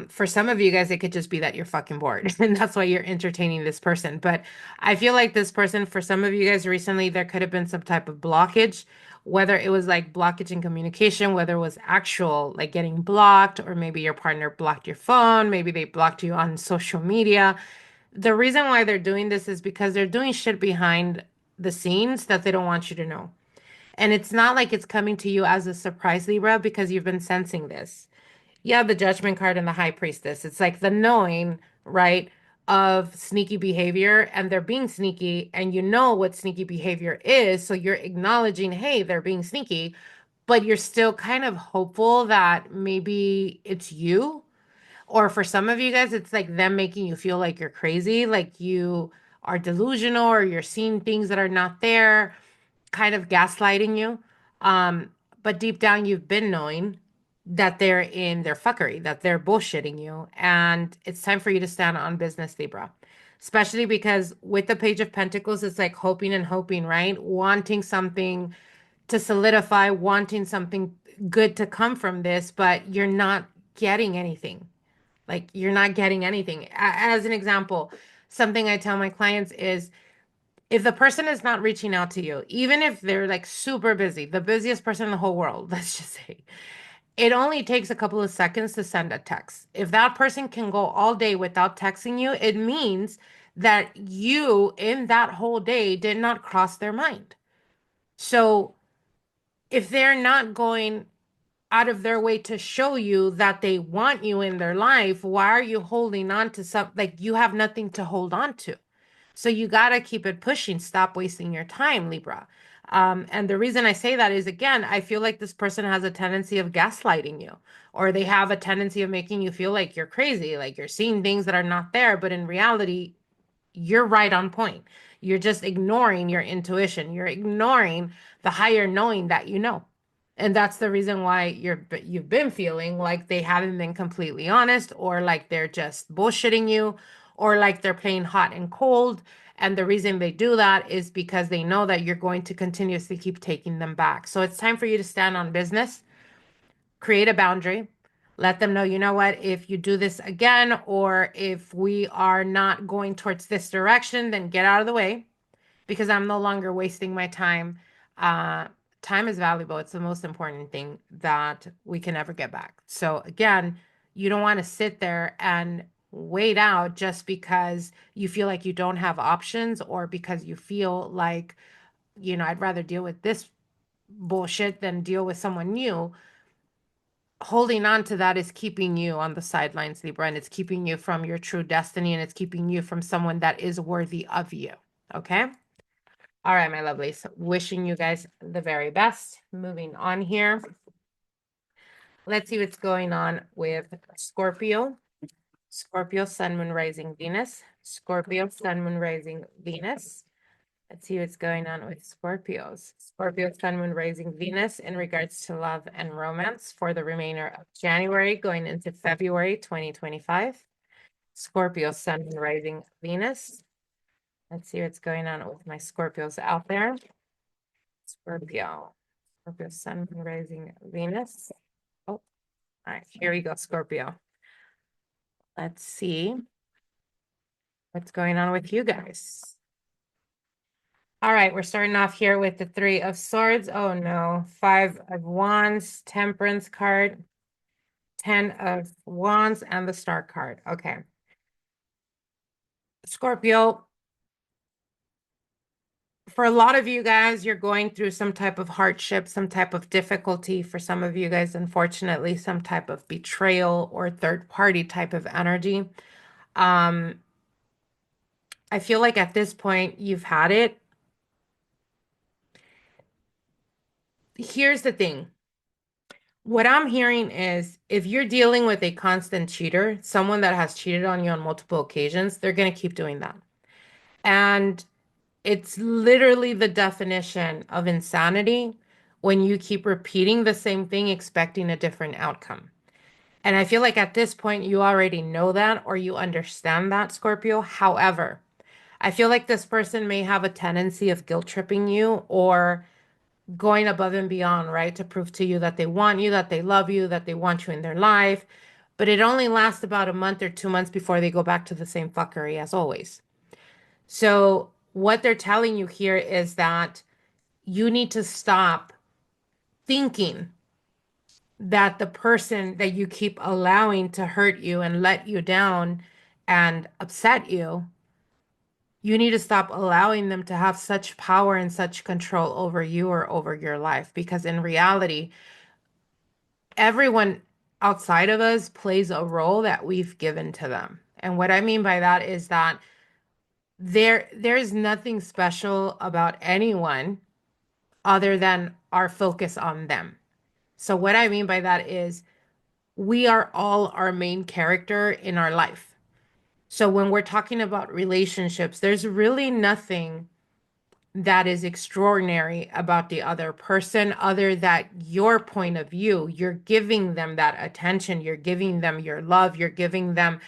For some of you guys, it could just be that you're fucking bored and that's why you're entertaining this person. But I feel like this person, for some of you guys recently, there could have been some type of blockage, whether it was like blockage in communication, whether it was actual like getting blocked, or maybe your partner blocked your phone, maybe they blocked you on social media. The reason why they're doing this is because they're doing shit behind the scenes that they don't want you to know. And it's not like it's coming to you as a surprise, Libra, because you've been sensing this. Yeah, the Judgment card and the High Priestess. It's like the knowing, right, of sneaky behavior, and they're being sneaky, and you know what sneaky behavior is. So you're acknowledging, hey, they're being sneaky, but you're still kind of hopeful that maybe it's you. Or for some of you guys, it's like them making you feel like you're crazy, like you are delusional, or you're seeing things that are not there, kind of gaslighting you. Um, but deep down, you've been knowing that they're in their fuckery, that they're bullshitting you. And it's time for you to stand on business, Libra. Especially because with the Page of Pentacles, it's like hoping and hoping, right? Wanting something to solidify, wanting something good to come from this, but you're not getting anything. Like, you're not getting anything. As an example, something I tell my clients is, if the person is not reaching out to you, even if they're like super busy, the busiest person in the whole world, let's just say, It only takes a couple of seconds to send a text. If that person can go all day without texting you, it means that you in that whole day did not cross their mind. So if they're not going out of their way to show you that they want you in their life, why are you holding on to something like you have nothing to hold on to? So you got to keep it pushing. Stop wasting your time, Libra. And the reason I say that is, again, I feel like this person has a tendency of gaslighting you, or they have a tendency of making you feel like you're crazy, like you're seeing things that are not there. But in reality, you're right on point. You're just ignoring your intuition. You're ignoring the higher knowing that you know. And that's the reason why you've been feeling like they haven't been completely honest, or like they're just bullshitting you, or like they're playing hot and cold. And the reason they do that is because they know that you're going to continuously keep taking them back. So it's time for you to stand on business, create a boundary, let them know, you know what, if you do this again, or if we are not going towards this direction, then get out of the way because I'm no longer wasting my time. Uh, Time is valuable. It's the most important thing that we can ever get back. So again, you don't want to sit there and wait out just because you feel like you don't have options, or because you feel like, I'd rather deal with this bullshit than deal with someone new. Holding on to that is keeping you on the sidelines, Libra, and it's keeping you from your true destiny, and it's keeping you from someone that is worthy of you. Okay? All right, my lovelies. Wishing you guys the very best. Moving on here. Let's see what's going on with Scorpio. Scorpio, Sun, Moon, Rising, Venus. Scorpio, Sun, Moon, Rising, Venus. Let's see what's going on with Scorpios. Scorpio, Sun, Moon, Rising, Venus in regards to love and romance for the remainder of January going into February 2025. Scorpio, Sun, Moon, Rising, Venus. Let's see what's going on with my Scorpios out there. Scorpio. Scorpio, Sun, Moon, Rising, Venus. Oh, all right. Here we go, Scorpio. Let's see what's going on with you guys. All right, we're starting off here with the Three of Swords. Oh no, Five of Wands, Temperance card, 10 of Wands, and the Star card. Okay. Scorpio, for a lot of you guys, you're going through some type of hardship, some type of difficulty. For some of you guys, unfortunately, some type of betrayal or third party type of energy. Um, I feel like at this point, you've had it. Here's the thing. What I'm hearing is if you're dealing with a constant cheater, someone that has cheated on you on multiple occasions, they're going to keep doing that. And it's literally the definition of insanity when you keep repeating the same thing, expecting a different outcome. And I feel like at this point, you already know that or you understand that, Scorpio. However, I feel like this person may have a tendency of guilt tripping you or going above and beyond, right? To prove to you that they want you, that they love you, that they want you in their life. But it only lasts about a month or 2 months before they go back to the same fuckery as always. So, what they're telling you here is that you need to stop thinking that the person that you keep allowing to hurt you and let you down and upset you, you need to stop allowing them to have such power and such control over you or over your life. Because in reality, everyone outside of us plays a role that we've given to them. And what I mean by that is that there's nothing special about anyone other than our focus on them. So what I mean by that is we are all our main character in our life. So when we're talking about relationships, there's really nothing that is extraordinary about the other person other than your point of view. You're giving them that attention, you're giving them your love, you're giving them.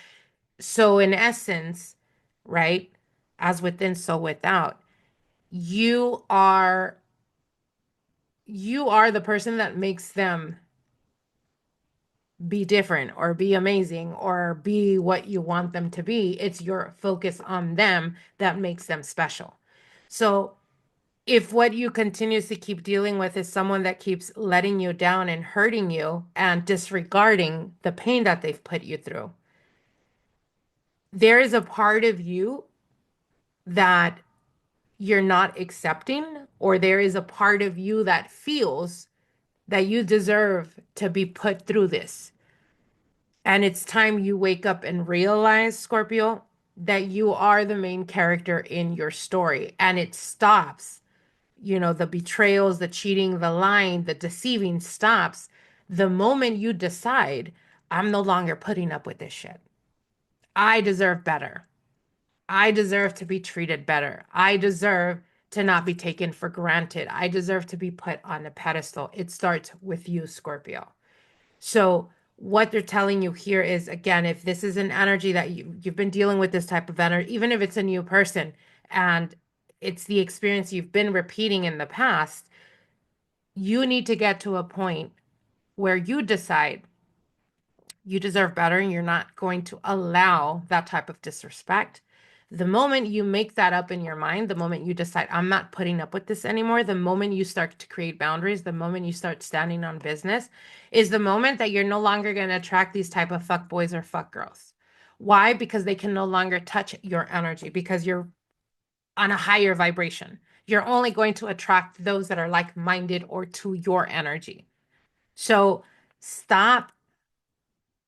So in essence, right, as within so without, you are you are the person that makes them be different or be amazing or be what you want them to be. It's your focus on them that makes them special. So If what you continuously keep dealing with is someone that keeps letting you down and hurting you and disregarding the pain that they've put you through, there is a part of you that you're not accepting, or there is a part of you that feels that you deserve to be put through this. And it's time you wake up and realize, Scorpio, that you are the main character in your story. And it stops, the betrayals, the cheating, the lying, the deceiving stops the moment you decide, I'm no longer putting up with this shit. I deserve better. I deserve to be treated better. I deserve to not be taken for granted. I deserve to be put on a pedestal. It starts with you, Scorpio. So what they're telling you here is, again, if this is an energy that you've been dealing with this type of energy, even if it's a new person and it's the experience you've been repeating in the past, you need to get to a point where you decide you deserve better and you're not going to allow that type of disrespect. The moment you make that up in your mind, the moment you decide, I'm not putting up with this anymore, the moment you start to create boundaries, the moment you start standing on business, is the moment that you're no longer going to attract these type of fuck boys or fuck girls. Why? Because they can no longer touch your energy because you're on a higher vibration. You're only going to attract those that are like-minded or to your energy. So stop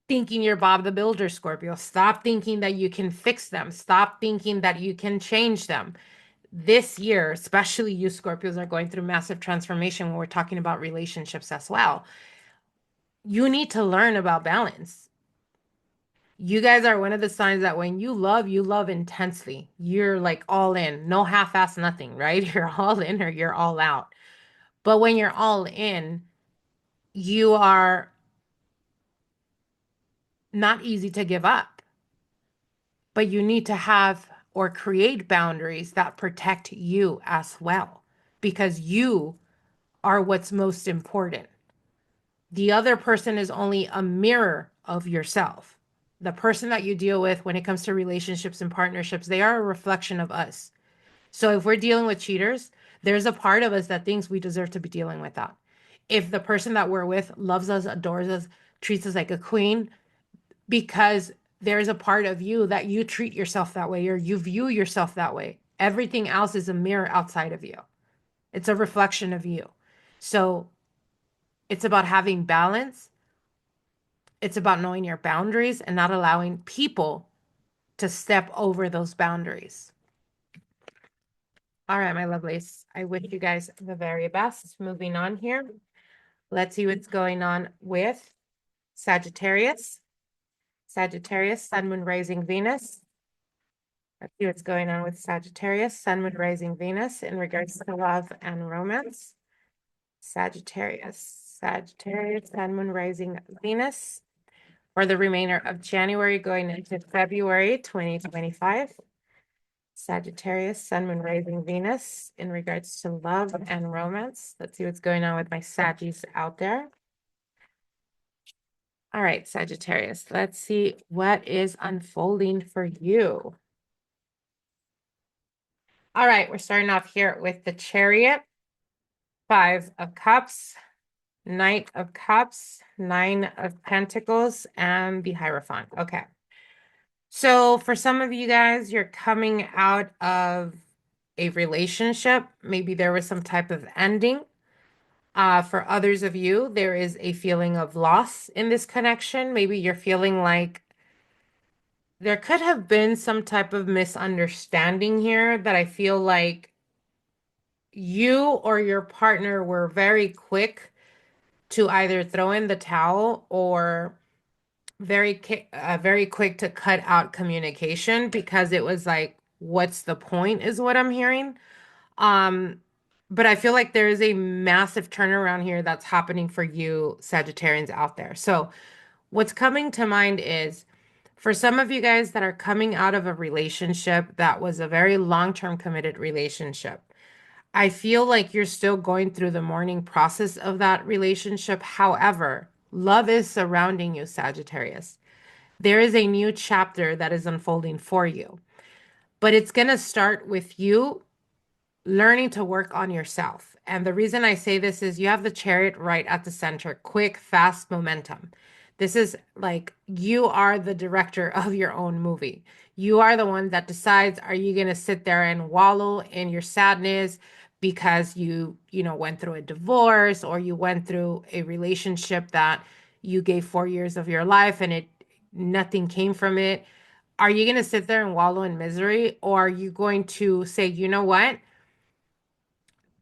thinking you're Bob the Builder, Scorpio. Stop thinking that you can fix them. Stop thinking that you can change them. This year, especially you Scorpios are going through massive transformation when we're talking about relationships as well. You need to learn about balance. You guys are one of the signs that when you love intensely. You're like all in, no half-ass nothing, right? You're all in or you're all out. But when you're all in, you are not easy to give up. But you need to have or create boundaries that protect you as well, because you are what's most important. The other person is only a mirror of yourself. The person that you deal with when it comes to relationships and partnerships, they are a reflection of us. So if we're dealing with cheaters, there's a part of us that thinks we deserve to be dealing with that. If the person that we're with loves us, adores us, treats us like a queen, because there's a part of you that you treat yourself that way or you view yourself that way. Everything else is a mirror outside of you. It's a reflection of you. So it's about having balance. It's about knowing your boundaries and not allowing people to step over those boundaries. All right, my lovelies. I wish you guys the very best. Moving on here. Let's see what's going on with Sagittarius. Sagittarius, Sun, Moon, Rising, Venus. Let's see what's going on with Sagittarius, Sun, Moon, Rising, Venus in regards to love and romance. Sagittarius, Sun, Moon, Rising, Venus for the remainder of January going into February 2025. Sagittarius, Sun, Moon, Rising, Venus in regards to love and romance. Let's see what's going on with my Saggies out there. All right, Sagittarius, let's see what is unfolding for you. All right, we're starting off here with the Chariot, Five of Cups, Knight of Cups, Nine of Pentacles, and the Hierophant. Okay. So for some of you guys, you're coming out of a relationship. Maybe there was some type of ending. For others of you, there is a feeling of loss in this connection. Maybe you're feeling like there could have been some type of misunderstanding here that I feel like you or your partner were very quick to either throw in the towel or very quick to cut out communication because it was like, what's the point is what I'm hearing. Um, but I feel like there is a massive turnaround here that's happening for you Sagittarians out there. So what's coming to mind is for some of you guys that are coming out of a relationship that was a very long-term committed relationship, I feel like you're still going through the mourning process of that relationship. However, love is surrounding you, Sagittarius. There is a new chapter that is unfolding for you, but it's going to start with you learning to work on yourself. And the reason I say this is you have the chariot right at the center, quick, fast momentum. This is like you are the director of your own movie. You are the one that decides, are you going to sit there and wallow in your sadness because you went through a divorce or you went through a relationship that you gave 4 years of your life and it nothing came from it? Are you going to sit there and wallow in misery, or are you going to say, you know what?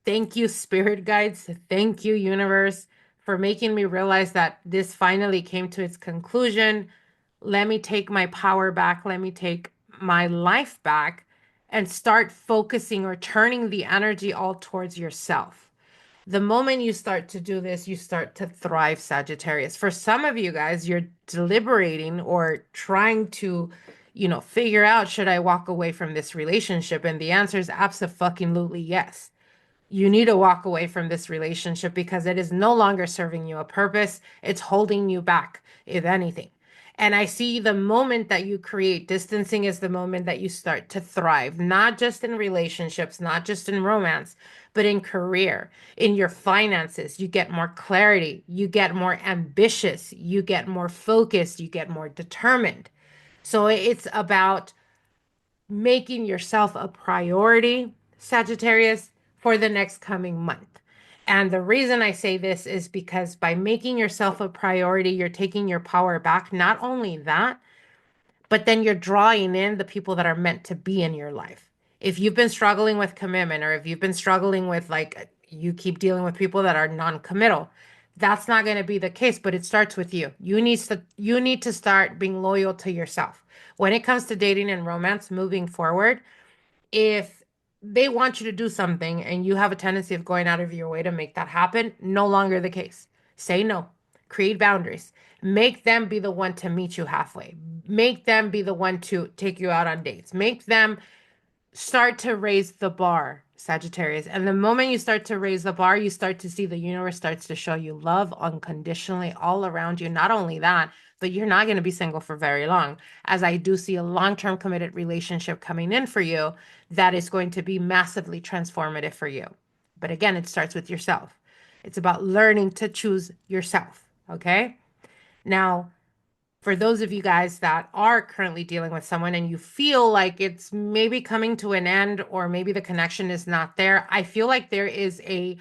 Thank you, spirit guides. Thank you, universe, for making me realize that this finally came to its conclusion. Let me take my power back. Let me take my life back and start focusing or turning the energy all towards yourself. The moment you start to do this, you start to thrive, Sagittarius. For some of you guys, you're deliberating or trying to, figure out, should I walk away from this relationship? And the answer is absolutely yes. You need to walk away from this relationship because it is no longer serving you a purpose. It's holding you back, if anything. And I see the moment that you create distancing is the moment that you start to thrive, not just in relationships, not just in romance, but in career, in your finances. You get more clarity, you get more ambitious, you get more focused, you get more determined. So it's about making yourself a priority, Sagittarius, for the next coming month. And the reason I say this is because by making yourself a priority, you're taking your power back. Not only that, but then you're drawing in the people that are meant to be in your life. If you've been struggling with commitment, or if you've been struggling with like you keep dealing with people that are non-committal, that's not going to be the case, but it starts with you. You need to start being loyal to yourself. When it comes to dating and romance moving forward, if they want you to do something and you have a tendency of going out of your way to make that happen, no longer the case. Say no, create boundaries, make them be the one to meet you halfway, make them be the one to take you out on dates, make them start to raise the bar, Sagittarius. And the moment you start to raise the bar, you start to see the universe starts to show you love unconditionally all around you. Not only that, but you're not going to be single for very long, as I do see a long-term committed relationship coming in for you that is going to be massively transformative for you. But again, it starts with yourself. It's about learning to choose yourself. Okay. Now, for those of you guys that are currently dealing with someone and you feel like it's maybe coming to an end or maybe the connection is not there, I feel like there is a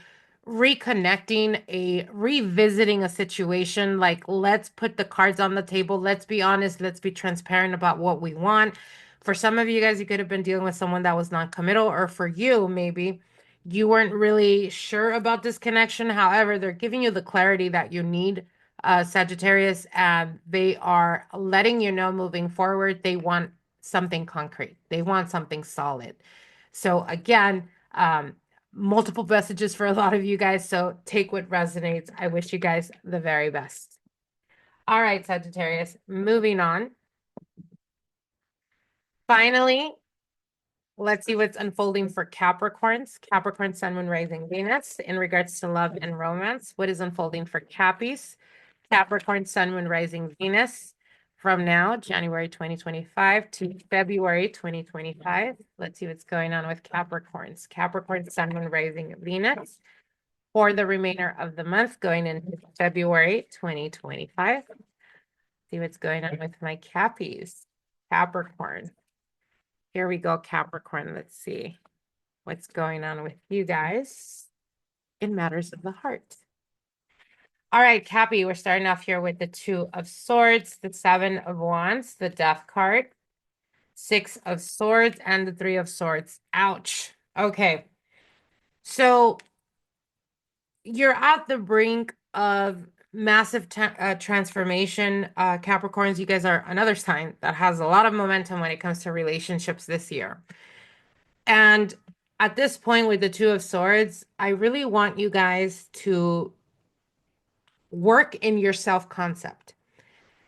reconnecting, a revisiting a situation. Like, let's put the cards on the table. Let's be honest. Let's be transparent about what we want. For some of you guys, you could have been dealing with someone that was non-committal, or for you, maybe you weren't really sure about this connection. However, they're giving you the clarity that you need, Sagittarius, and they are letting you know moving forward, they want something concrete. They want something solid. So again, multiple messages for a lot of you guys. So take what resonates. I wish you guys the very best. All right, Sagittarius, moving on. Finally, let's see what's unfolding for Capricorns. Capricorn, Sun, Moon, Rising, Venus in regards to love and romance. What is unfolding for Cappies? Capricorn, Sun, Moon, Rising, Venus from now, January 2025 to February 2025. Let's see what's going on with Capricorns. Capricorn, Sun, Moon, Rising, Venus for the remainder of the month going into February 2025. See what's going on with my Cappies. Capricorn. Here we go, Capricorn. Let's see what's going on with you guys in matters of the heart. All right, Cappy, we're starting off here with the Two of Swords, the Seven of Wands, the Death card, Six of Swords, and the Three of Swords. Ouch. Okay. So you're at the brink of massive transformation, Capricorns. You guys are another sign that has a lot of momentum when it comes to relationships this year. And at this point with the Two of Swords, I really want you guys to work in your self-concept.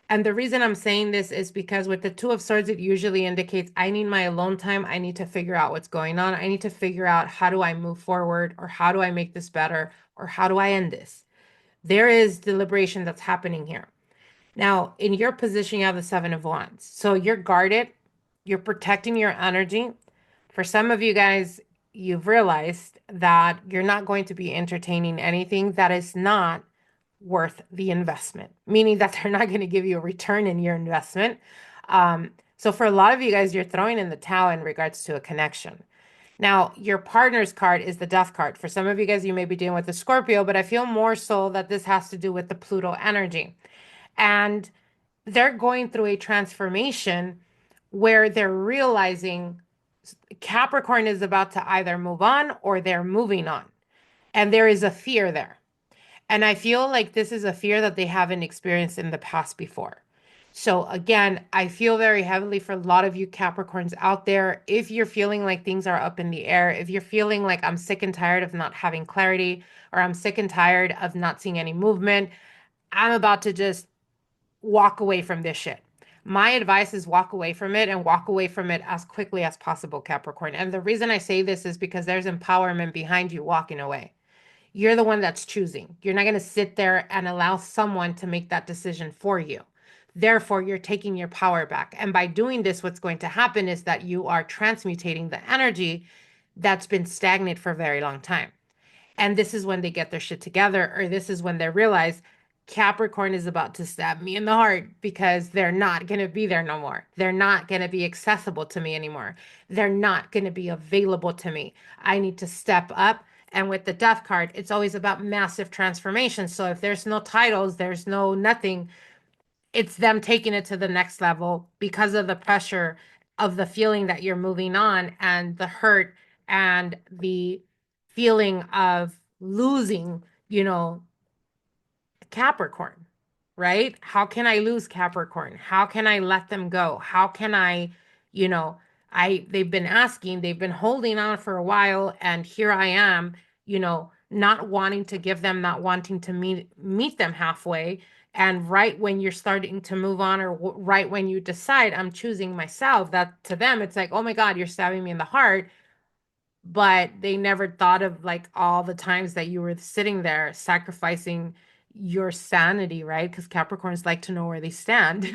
And the reason I'm saying this is because with the Two of Swords, it usually indicates I need my alone time. I need to figure out what's going on. I need to figure out how do I move forward, or how do I make this better, or how do I end this? There is deliberation that's happening here. Now, in your position, you have the Seven of Wands. So you're guarded. You're protecting your energy. For some of you guys, you've realized that you're not going to be entertaining anything that is not worth the investment, meaning that they're not going to give you a return in your investment. So for a lot of you guys, you're throwing in the towel in regards to a connection. Now, your partner's card is the death card. For some of you guys, you may be dealing with the Scorpio, but I feel more so that this has to do with the Pluto energy. And they're going through a transformation where they're realizing Capricorn is about to either move on or they're moving on. And there is a fear there. And I feel like this is a fear that they haven't experienced in the past before. So again, I feel very heavily for a lot of you Capricorns out there. If you're feeling like things are up in the air, if you're feeling like I'm sick and tired of not having clarity, or I'm sick and tired of not seeing any movement, I'm about to just walk away from this shit. My advice is walk away from it and walk away from it as quickly as possible, Capricorn. And the reason I say this is because there's empowerment behind you walking away. You're the one that's choosing. You're not going to sit there and allow someone to make that decision for you. Therefore, you're taking your power back. And by doing this, what's going to happen is that you are transmutating the energy that's been stagnant for a very long time. And this is when they get their shit together, or this is when they realize Capricorn is about to stab me in the heart because they're not going to be there no more. They're not going to be accessible to me anymore. They're not going to be available to me. I need to step up. And with the death card, it's always about massive transformation. So if there's no titles, there's no nothing, it's them taking it to the next level because of the pressure of the feeling that you're moving on and the hurt and the feeling of losing, Capricorn, right? How can I lose Capricorn? How can I let them go? How can I, you know, they've been asking, they've been holding on for a while, and here I am, not wanting to give them, not wanting to meet them halfway. And right when you're starting to move on, or right when you decide I'm choosing myself, that to them it's like, oh my God, you're stabbing me in the heart. But they never thought of like all the times that you were sitting there sacrificing your sanity, right? Because Capricorns like to know where they stand.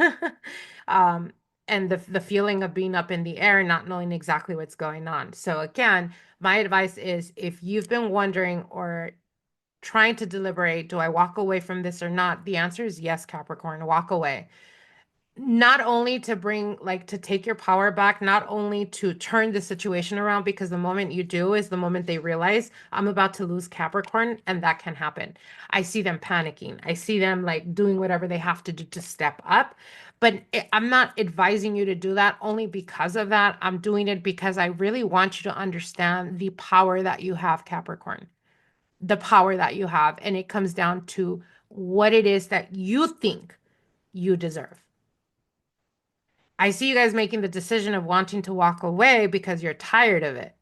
um, and the feeling of being up in the air and not knowing exactly what's going on. So again, my advice is if you've been wondering or trying to deliberate, do I walk away from this or not? The answer is yes, Capricorn, walk away. Not only to bring, like, to take your power back, not only to turn the situation around, because the moment you do is the moment they realize I'm about to lose Capricorn, and that can happen. I see them panicking. I see them like doing whatever they have to do to step up. But I'm not advising you to do that only because of that. I'm doing it because I really want you to understand the power that you have, Capricorn, the power that you have. And it comes down to what it is that you think you deserve. I see you guys making the decision of wanting to walk away because you're tired of it,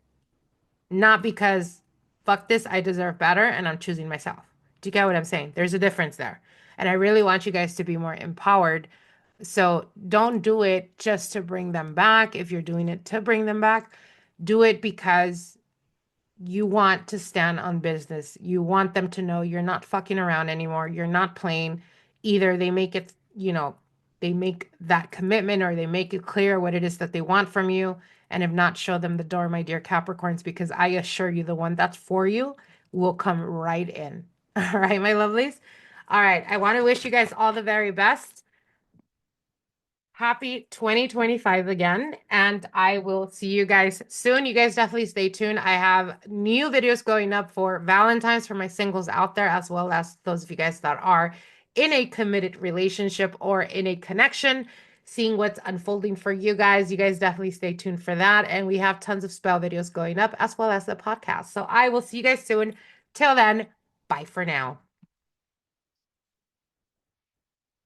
not because fuck this, I deserve better and I'm choosing myself. Do you get what I'm saying? There's a difference there. And I really want you guys to be more empowered. So don't do it just to bring them back. If you're doing it to bring them back, do it because you want to stand on business. You want them to know you're not fucking around anymore. You're not playing. Either they make it, they make that commitment or they make it clear what it is that they want from you. And if not, show them the door, my dear Capricorns, because I assure you the one that's for you will come right in. All right, my lovelies. All right. I want to wish you guys all the very best. Happy 2025 again, and I will see you guys soon. You guys definitely stay tuned. I have new videos going up for Valentine's for my singles out there, as well as those of you guys that are in a committed relationship or in a connection, seeing what's unfolding for you guys. You guys definitely stay tuned for that. And we have tons of spell videos going up, as well as the podcast. So I will see you guys soon. Till then, bye for now.